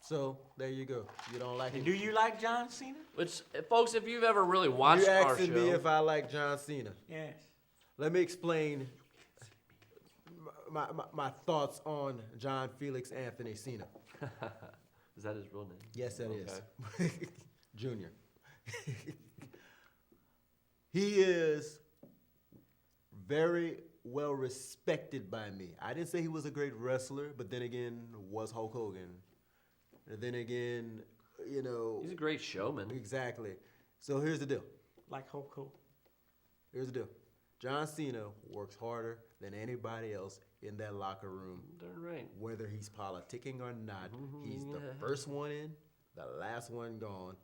So there you go. You don't like And it. do you like John Cena? Which, folks, if you've ever really watched You our asking show, me if I like John Cena. Yes. Let me explain my thoughts on John Felix Anthony Cena. is that his real name? Yes, that is. Junior. He is very well respected by me. I didn't say he was a great wrestler, but then again, was Hulk Hogan. And then again, He's a great showman. exactly. So here's the deal. Like Hulk Hogan. Here's the deal. John Cena works harder than anybody else in that locker room. Darn right. Whether he's politicking or not, he's the yeah. first one in, the last one gone,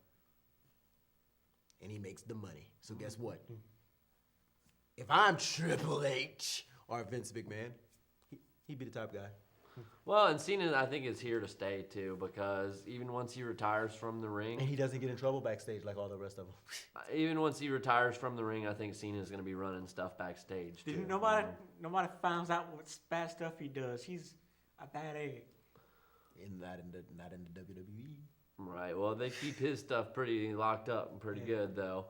and he makes the money. So guess what? If I'm Triple H or Vince McMahon, he'd be the top guy. Well, and Cena, I think, is here to stay too, because even once he retires from the And ring, he doesn't get in trouble backstage like all the rest of them. even once he retires from the ring, I think Cena's going to be running stuff backstage too. Nobody finds out what bad stuff he does. He's a bad egg. Not in the WWE. Right. Well, they keep his stuff pretty locked up and pretty good, though.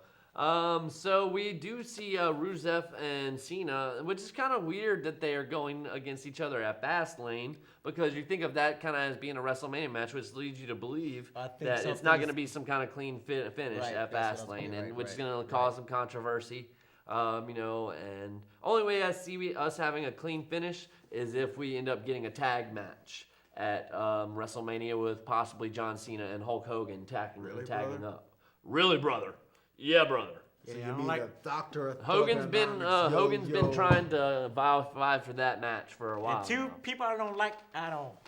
So we do see Rusev and Cena, which is kind of weird that they are going against each other at Fastlane, because you think of that kind of as being a WrestleMania match, which leads you to believe that it's not going to be some kind of clean finish Right, at that's what I was Fastlane, thinking, and which is right, going to cause some controversy. And only way I see us having a clean finish is if we end up getting a tag match at WrestleMania with possibly John Cena and Hulk Hogan tagging brother? up. Really, brother? Yeah, brother. So Yeah, I you don't mean like- the Doctor of Hogan's been Thugonomics, been trying to vie for that match for a while. And two now. people I don't like at all.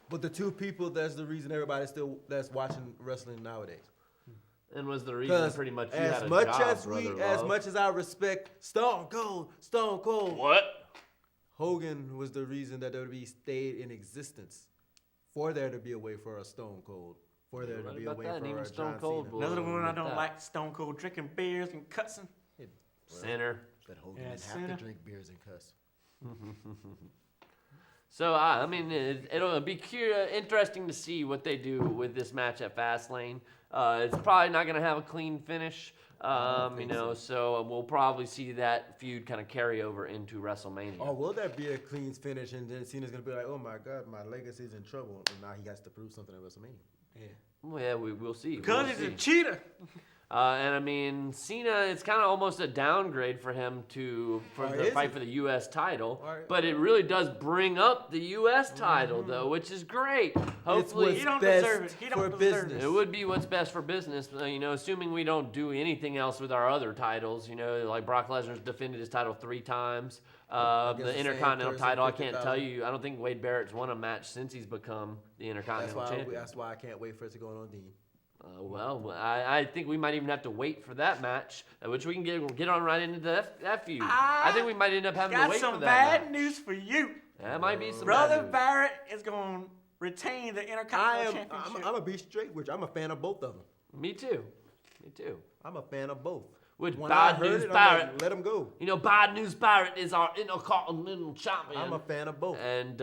But the two people, that's the reason everybody that's watching wrestling nowadays. And was the reason Because pretty much you as had a much job, as Brother as Love. much as I respect Stone Cold, What? Hogan was the reason that WWE stayed in existence, for there to be a way for a Stone Cold, for there to right be a about way that, and for even a Stone John Cold Cena. will- Another one I admit don't that. like, Stone Cold drinking beers and cussing. Center. But Hogan Yeah, didn't have Cena. to drink beers and cuss. So I mean, it'll be interesting to see what they do with this match at Fastlane. It's probably not going to have a clean finish, so we'll probably see that feud kind of carry over into WrestleMania. Or will there be a clean finish and then Cena's gonna be like, oh my God, my legacy's in trouble, and now he has to prove something at WrestleMania. Yeah. Well, yeah, we'll see. Because We'll he's see. a cheater. And I mean, Cena, it's kind of almost a downgrade for him to Or is fight it? for the U.S. title, Or- but it really does bring up the U.S. title, though, which is great. Hopefully, what's He don't best deserve it. He don't for deserve business. it would be what's best for business, assuming we don't do anything else with our other titles. Like Brock Lesnar's defended his title 3 times. Against The the same Intercontinental person, title, I can't 50,000. tell you. I don't think Wade Barrett's won a match since he's become the Intercontinental champion. That's why I can't wait for it to go on Dean. I think we might even have to wait for that match, which we can get on right into that feud. I think we might end up having to Got wait for some that bad match. news for you. That might be some Brother bad news. Barrett is going to retain the Intercontinental I'm Championship. gonna be straight with you. I'm a fan of both of them. Me too. I'm a fan of both. Which When bad I heard news it, I'm Barrett? like, let him go. Bad News Barrett is our Intercontinental champion. I'm a fan of both. And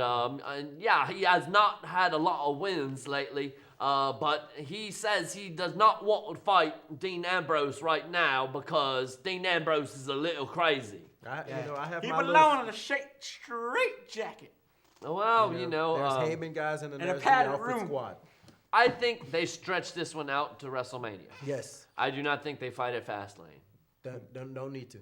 yeah, he has not had a lot of wins lately. But he says he does not want to fight Dean Ambrose right now because Dean Ambrose is a little crazy. I have He my belongs in a straight jacket. Well, there's uh, Heyman guys and a there's the padded Alfred room. squad. I think they stretched this one out to WrestleMania. Yes. I do not think they fight at Fastlane. Don't need to.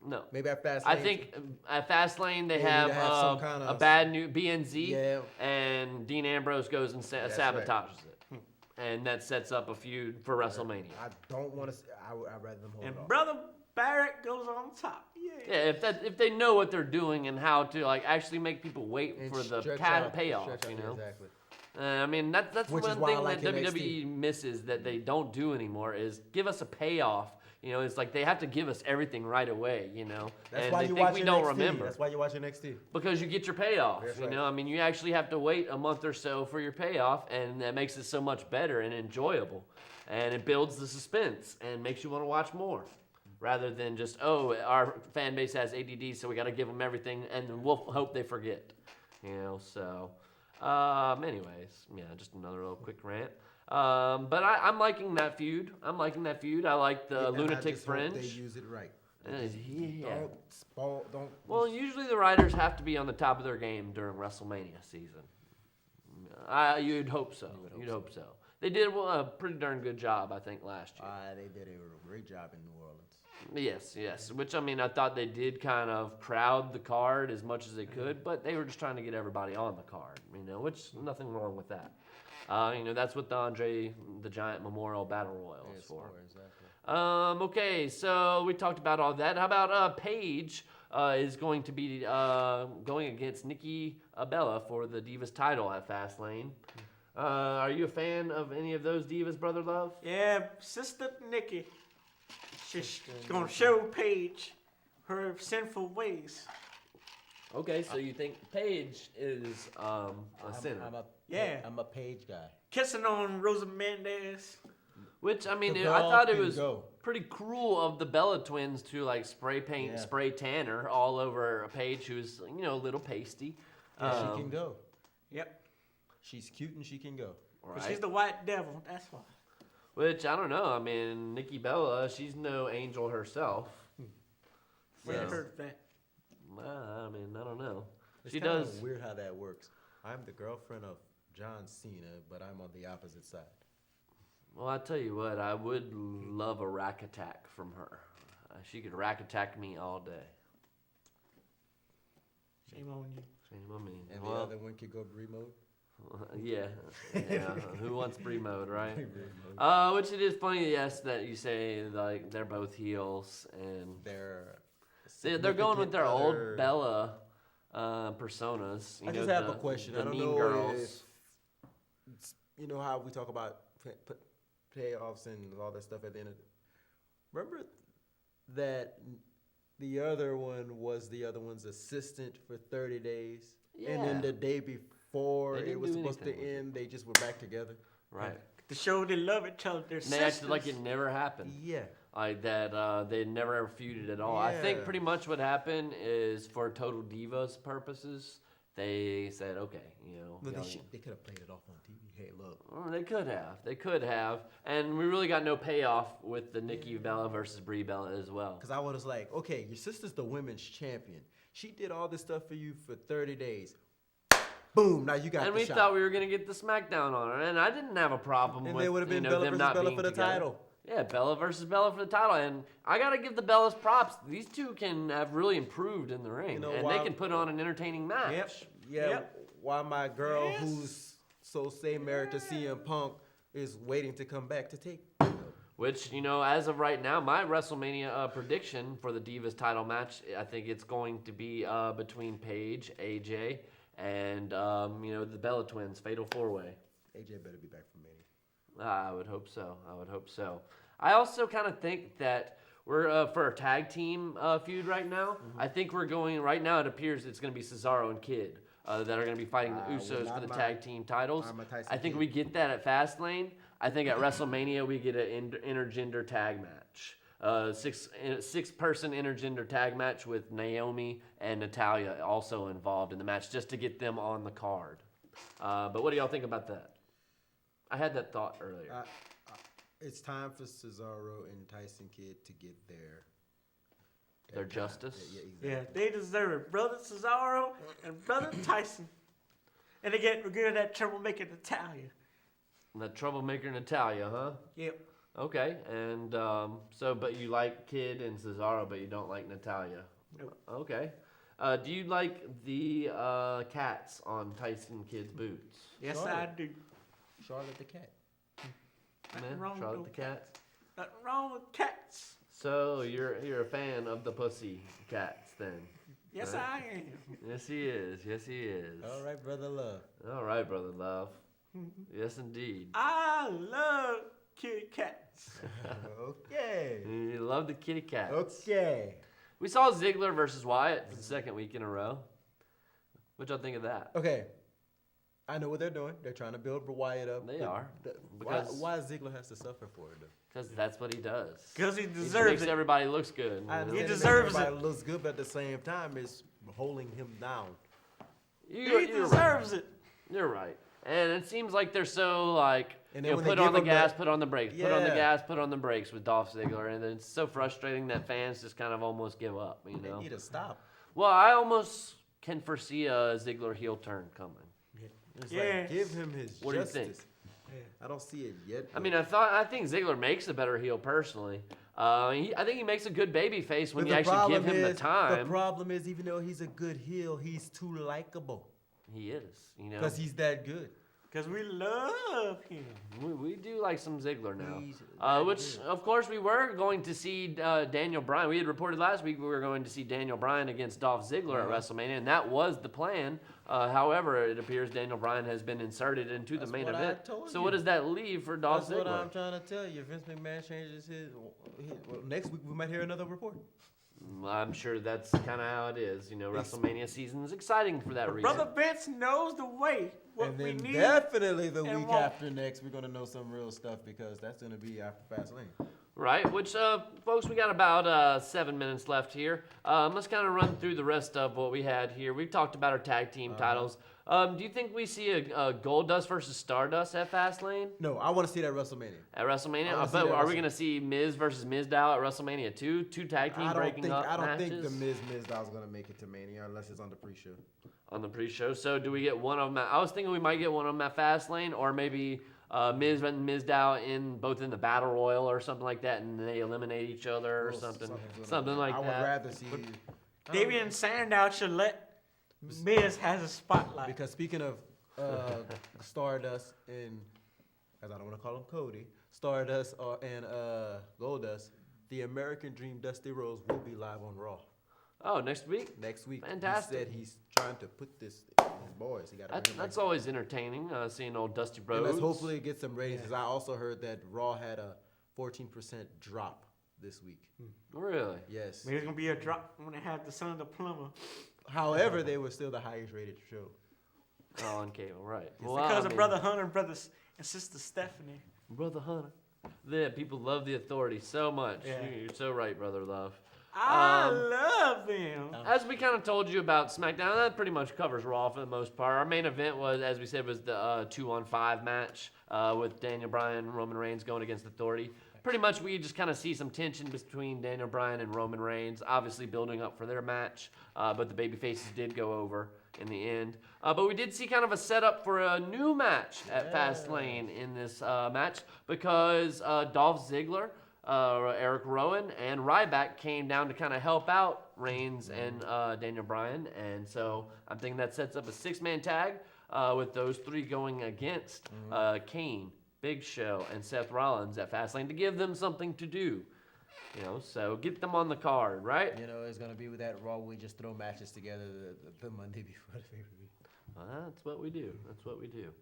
No. Maybe at Fastlane. I think at Fastlane they They need have, to have some kind a of- bad new BNZ, Yeah. and Dean Ambrose goes and That's sabotages right. it, and that sets up a feud for WrestleMania. I don't want to. I'd rather them hold And it off. Brother Barrett goes on top. Yeah. Yeah, if they know what they're doing and how to actually make people wait And for the stretch out- payoff, stretch out, Exactly. I mean that's Which is one why I thing like that NXT. WWE misses that they don't do anymore is give us a payoff. It's like they have to give us everything right away. That's and why they you think watch we NXT. don't remember. That's why you watch NXT. Because you get your payoff, That's right. I mean, you actually have to wait a month or so for your payoff, and that makes it so much better and enjoyable. And it builds the suspense and makes you want to watch more. Rather than just, our fan base has ADD, so we got to give them everything, and then we'll hope they forget. Anyways, yeah, just another little quick rant. But I'm liking that feud. I like the And I Lunatic just hope Fringe. they use it right. Yeah. Don't. Well, usually the writers have to be on the top of their game during WrestleMania season. You'd hope so. You'd hope so. They did a pretty darn good job, I think, last year. They did a great job in New Orleans. Yes. Which, I mean, I thought they did kind of crowd the card as much as they could, but they were just trying to get everybody on the card, which nothing wrong with that. That's what the Andre the Giant Memorial Battle Royal is for. Exactly. Okay, so we talked about all that. How about Paige is going to be going against Nikki Bella for the Divas title at Fastlane. Are you a fan of any of those Divas, Brother Love? Yeah, Sister Nikki. She's going to show Paige her sinful ways. Okay, so you think Paige is a sinner? I'm a Page guy. Kissing on Rosa Mendez. Which, I mean, The I girl thought it can was go. pretty cruel of the Bella twins to, like, spray paint, Yeah. spray tanner all over a Paige who's, you know, a little pasty. She can go. Yep. She's cute and she can go. But Right. she's the white devil. That's why. Which, I don't know. I mean, Nikki Bella, she's no angel herself. Where you So, heard that? I mean, I don't know. It's She kinda does. weird how that works. I'm the girlfriend of John Cena, but I'm on the opposite side. Well, I tell you what, I would love a rack attack from her. She could rack attack me all day. Shame on you. Shame on me. And Well, the other one could go Brie mode. yeah. Who wants Brie mode, right? Brie mode. Which it is funny, yes, that you say like they're both heels and they're going with their old significant other- Bella personas. You I know, just have the- a question. The I don't Mean know Girls. if you know how we talk about payoffs and all that stuff at the end of it. Remember that the other one was the other one's assistant for 30 days? And then Yeah. the day before They it didn't was do supposed to anything with it. end, they just were back together. Right. To show they love each other. They're And they acted sisters. like it never happened. Yeah. Like that they never ever feuded at all. I think Yeah. pretty much what happened is for Total Divas purposes, they said, okay, you know. No, y'all- they could have played it off on TV. Hey, look. Oh, they could have. They could have. And we really got no payoff with the Nikki Bella versus Brie Bella as well. Because I was like, okay, your sister's the women's champion. She did all this stuff for you for 30 days. Boom, now you got And the we shot. thought we were going to get the SmackDown on her. And I didn't have a problem And with they would have been Bella them versus not Bella being for the together. title. Yeah, Bella versus Bella for the title. And I got to give the Bellas props. These two can have really improved in the ring. You know, and while- they can put on an entertaining match. Yep. Yeah, Yep. while my girl Yes. who's so say married to CM Punk is waiting to come back to take. Which, you know, as of right now, my WrestleMania prediction for the Divas title match, I think it's going to be between Paige, AJ, and, you know, the Bella twins, Fatal 4-Way. AJ better be back for Mania. I would hope so. I also kind of think that we're, for a tag team feud right now, Mm-hmm. I think we're going, right now it appears it's going to be Cesaro and Kid that are going to be fighting the would Usos for not the mind. tag team titles. I'm a Tyson I think Kidd. we get that at Fastlane. I think at WrestleMania we get an intergender tag match. Six-person intergender tag match with Naomi and Natalya also involved in the match just to get them on the card. But what do y'all think about that? I had that thought earlier. It's time for Cesaro and Tyson Kidd to get Their justice? Yeah, exactly. Yeah, they deserve it. Brother Cesaro and Brother Tyson. And they get rid of that troublemaker Natalia. The troublemaker Natalya, huh? Yep. Okay, and but you like Kid and Cesaro, but you don't like Natalya. Nope. Okay. Do you like the cats on Tyson Kidd's boots? Yes, Charlotte. I do. Charlotte the cat. Nothing Man, wrong with Charlotte those the cat. Nothing wrong with cats. So you're a fan of the pussy cats then? Yes, Right. I am. Yes, he is. Yes, he is. All right, brother love. All right, brother love. Yes, indeed. I love kitty cats. Okay. You love the kitty cats. Okay. We saw Ziggler versus Wyatt for the second week in a row. What y'all think of that? Okay. I know what they're doing. They're trying to build Wyatt up. They are, Why, because- why Ziggler has to suffer for it, though? Because that's what he does. Because he He deserves makes it. everybody looks good. I you know? He understand deserves everybody it. looks good, but at the same time, it's holding him down. You're He right. deserves it. You're right. And it seems like they're so like, And you then know, when they put on give the him gas, the- put on the brakes, put on the Yeah. gas, put on the brakes with Dolph Ziggler, and then it's so frustrating that fans just kind of almost give up. You They know. need to stop. Well, I almost can foresee a Ziggler heel turn coming. It's Yeah. like, give him his What do you justice. think? Yeah. I don't see it yet. I mean, I think Ziggler makes a better heel personally. I think he makes a good baby face when But you the actually give problem him the is- time. The problem is, even though he's a good heel, he's too likable He is, you know. because he's that good. Because we love him. We do like some Ziggler now. He's that Which, good. of course, we were going to see Daniel Bryan. We had reported last week we were going to see Daniel Bryan against Dolph Ziggler at WrestleMania, and that was the plan. However, it appears Daniel Bryan has been inserted into That's the main what I event. told So you. what does that leave for Dolph That's what I'm Ziggler? trying to tell you. Vince McMahon changes his well, next week we might hear another report. I'm sure that's kind of how it is. You know, WrestleMania season is exciting for that reason. Brother Vince knows the way. What And we then need. definitely the and week want. after next, we're gonna know some real stuff because that's gonna be after Fastlane. Right, which, folks, we got about 7 minutes left here. Let's kind of run through the rest of what we had here. We've talked about our tag team titles. Do you think we see a Goldust versus Stardust at Fastlane? No, I want to see that at WrestleMania. At WrestleMania? I wanna see But that are we Wrestle- going to see Miz versus Mizdow at WrestleMania 2? Two tag team breaking up I don't matches think the Miz Dow's gonna make it to Mania unless it's on the pre-show. on the pre-show. So do we get one of them? I was thinking we might get one of them at Fastlane, or maybe Miz and Mizdow both in the Battle Royal or something like that, and they eliminate each other or something like I that. would rather see Damian Sandow should let Miz has a spotlight. because speaking of Stardust and as I don't want to call him Cody, Stardust and Goldust, the American Dream Dusty Rhodes will be live on Raw Oh, next week? next week. Fantastic. He said he's trying to put this in his boys. He got That's always entertaining, seeing old Dusty And Rhodes. let's hopefully get some ratings. 'Cause I also heard that Raw had a 14% drop this week. Really? Yes. There's gonna be a drop when they have the son of the plumber However, they were still the highest rated show. Oh, on cable, right. because of Brother Hunter, brothers and Sister Stephanie. Brother Hunter. Yeah, people love the Authority so much. Yeah. You're so right, Brother Love. I love them. As we kind of told you about SmackDown, that pretty much covers Raw for the most part. Our main event was, as we said, was the 2-on-5 match with Daniel Bryan and Roman Reigns going against Authority. Pretty much we just kind of see some tension between Daniel Bryan and Roman Reigns, obviously building up for their match, but the babyfaces did go over in the end. But we did see kind of a setup for a new match at Fastlane in this match because Dolph Ziggler, Eric Rowan, and Ryback came down to kind of help out Reigns and Daniel Bryan. And so I'm thinking that sets up a 6-man tag with those three going against Kane, Big Show, and Seth Rollins at Fastlane to give them something to do. You know, so get them on the card, right? You know, it's gonna be with that Raw. We just throw matches together the Monday before the pay-per-view. That's what we do. That's what we do.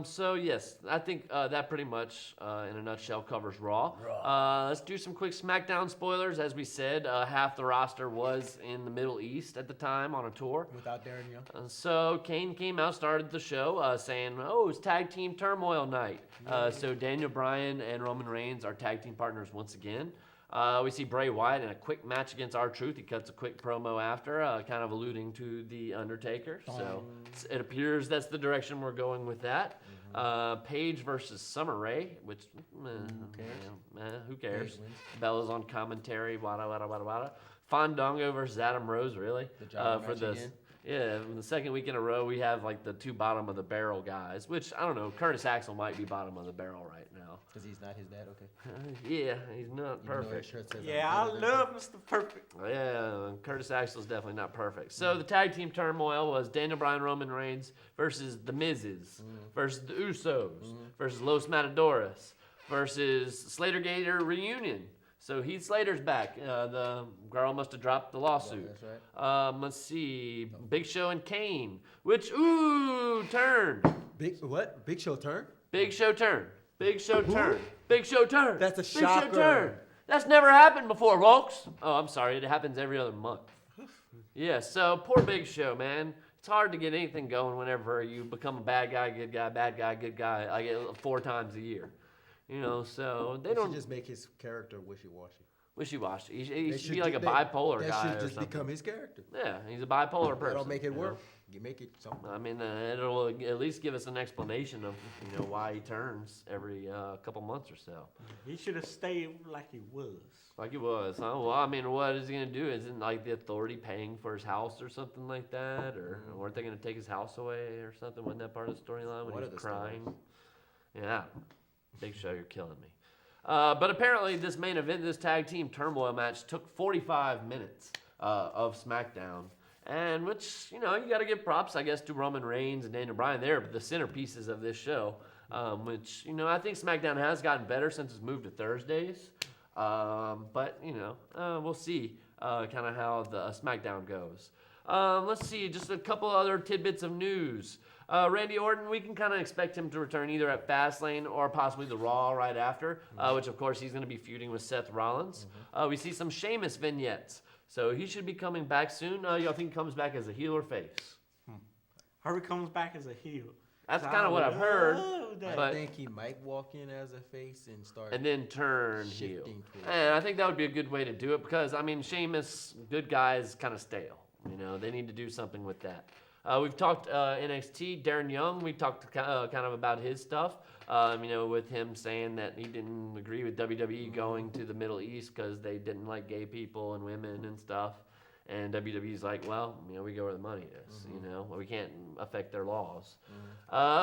So yes, I think that pretty much, in a nutshell, covers Raw. Let's do some quick SmackDown spoilers. As we said, half the roster was in the Middle East at the time on a tour. Without Darren Young. So Kane came out, started the show, saying, "Oh, it's tag team turmoil night." So Daniel Bryan and Roman Reigns are tag team partners once again. We see Bray Wyatt in a quick match against R-Truth. He cuts a quick promo after, kind of alluding to The Undertaker. So it appears that's the direction we're going with that. Paige versus Summer Rae, which, who cares? Bella's on commentary, wada, wada, wada, wada. Fandango versus Adam Rose, really? The job For match this. again? Yeah, the second week in a row, we have like the two bottom of the barrel guys, which I don't know. Curtis Axel might be bottom of the barrel right now. Because he's not his dad, okay. Yeah, he's not Even though his perfect. shirt says Yeah, I'm I better than love Mr. Perfect. Yeah, Curtis Axel's definitely not perfect. So the tag team turmoil was Daniel Bryan, Roman Reigns versus the Miz's, versus the Usos, versus Los Matadores, versus Slater Gator reunion. So Heath Slater's back. The girl must have dropped the lawsuit. That's right. Let's see, Big Show and Kane, which turn. Big what? Big Show turn? Big Show turn. Big Show turn. Big Show turn. That's a Big Show shocker. turn. That's never happened before, folks. Oh, I'm sorry. It happens every other month. Yeah, so poor Big Show, man. It's hard to get anything going whenever you become a bad guy, good guy, bad guy, good guy, like 4 times a year. You know, so they They don't should just make his character wishy-washy. wishy-washy. He They should be like a bipolar guy That or should just something. become his character. Yeah, he's a bipolar person. That'll make it you know? work. You make it something. I mean, it'll at least give us an explanation of why he turns every couple months or so. He should have stayed like he was. Like he was, huh? Well, I mean, what is he gonna do? Isn't like the Authority paying for his house or something like that, or weren't they gonna take his house away or something? Wasn't that part of the storyline when One he of was the crying? Yeah, Big Show, you're killing me. But apparently, this main event, this tag team turmoil match, took 45 minutes of SmackDown. And which, you got to give props, I guess, to Roman Reigns and Daniel Bryan there, but the centerpieces of this show, which, I think SmackDown has gotten better since it's moved to Thursdays. But, we'll see kind of how the SmackDown goes. Let's see, just a couple other tidbits of news. Randy Orton, we can kind of expect him to return either at Fastlane or possibly the Raw right after, which of course he's going to be feuding with Seth Rollins. We see some Sheamus vignettes, so he should be coming back soon. Y'all think he comes back as a heel or face? Harvey comes back as a heel. That's kind of what I've heard. That. But I think he might walk in as a face and start. and then turn heel. Shifting towards And I think that would be a good way to do it because, I mean, Sheamus, good guy, is kind of stale. You know, they need to do something with that. We've talked NXT, Darren Young. We talked kind of about his stuff, you know, with him saying that he didn't agree with WWE going to the Middle East because they didn't like gay people and women and stuff. And WWE's like, well, you know, we go where the money is, you know. We can't affect their laws.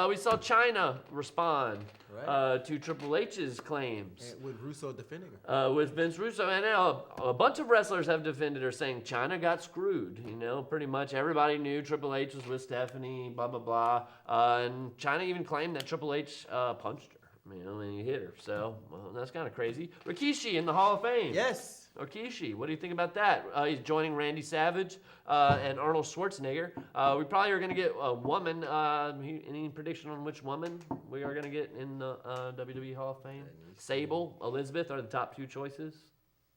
We saw China respond to Triple H's claims. And with Russo defending her. With Vince Russo. And a bunch of wrestlers have defended her saying China got screwed. You know, pretty much everybody knew Triple H was with Stephanie, blah, blah, blah. And China even claimed that Triple H punched her, you know, and he hit her. So, well, that's kind of crazy. Rikishi in the Hall of Fame. Yes. Rikishi, what do you think about that? He's joining Randy Savage and Arnold Schwarzenegger. We probably are going to get a woman. Any prediction on which woman we are going to get in the WWE Hall of Fame? Sable, Elizabeth are the top two choices.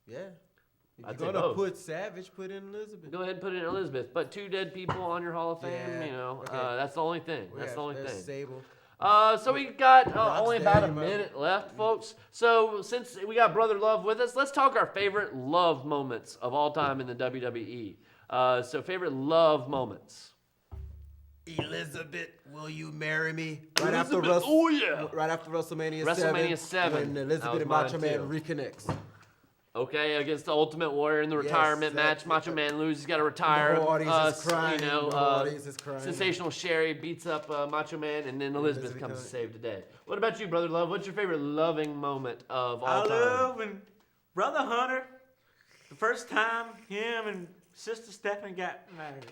Yeah. If I'd you're say gonna both. put Savage, put in Elizabeth. Go ahead and put in Elizabeth. But two dead people on your Hall of Fame, Yeah, you know, okay. that's the only thing. That's the only there's thing. Sable. So we got Rock's only dead, about a you might- minute left, folks. So since we got Brother Love with us, let's talk our favorite love moments of all time in the WWE. So favorite love moments. Elizabeth, will you marry me? Right Elizabeth, after oh yeah. Right after WrestleMania 7. WrestleMania 7. When That Elizabeth was and mine, Macho Man too. reconnects. Okay, against the Ultimate Warrior in the Yes, retirement that- match. Macho Man loses, he's got to retire. The whole audience is crying. You know, The whole audience is crying. Sensational Sherry beats up Macho Man, and then Elizabeth comes to save the day. What about you, Brother Love? What's your favorite loving moment of all I time? love when Brother Hunter, the first time him and Sister Stephanie got married.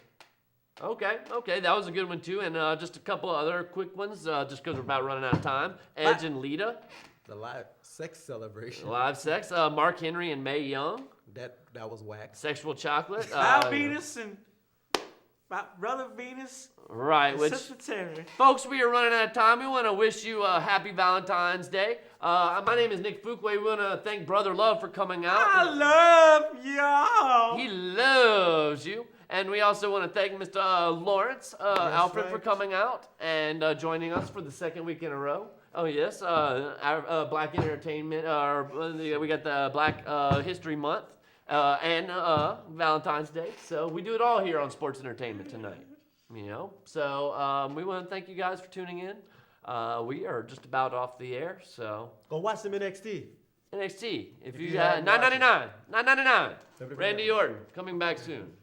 Okay, that was a good one too. And just a couple other quick ones, just because we're about running out of time. Edge and Lita, The live sex celebration. live sex. Mark Henry and Mae Young, That was whack. sexual chocolate. Al Venus and my Brother Venus Right, and which, Sister Terry. folks, we are running out of time. We want to wish you a happy Valentine's Day. My name is Nick Fuqua. We want to thank Brother Love for coming out. I love y'all. He loves you. And we also want to thank Mr. Lawrence Alfred for right. coming out and joining us for the second week in a row. Oh, yes. Our Black Entertainment. We got the Black History Month and Valentine's Day. So we do it all here on Sports Entertainment tonight. You know? So we want to thank you guys for tuning in. We are just about off the air. So Go watch some NXT. NXT. If you haven't $9.99. $9.99. Everybody Randy knows. Orton coming back soon.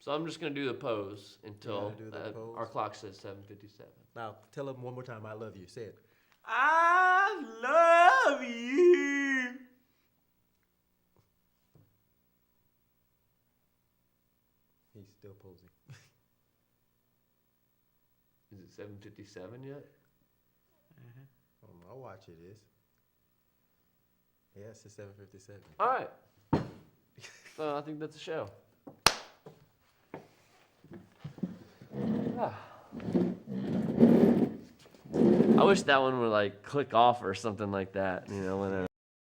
So I'm just gonna do the pose until You gotta do the pose. our clock says 7:57. Now, tell them one more time, I love you. Say it. I love you. He's still posing. Is it 7:57 yet? I'll watch it is. Yes, it's 7:57. All right. So I think that's a show. I wish that one would like click off or something like that. You know when.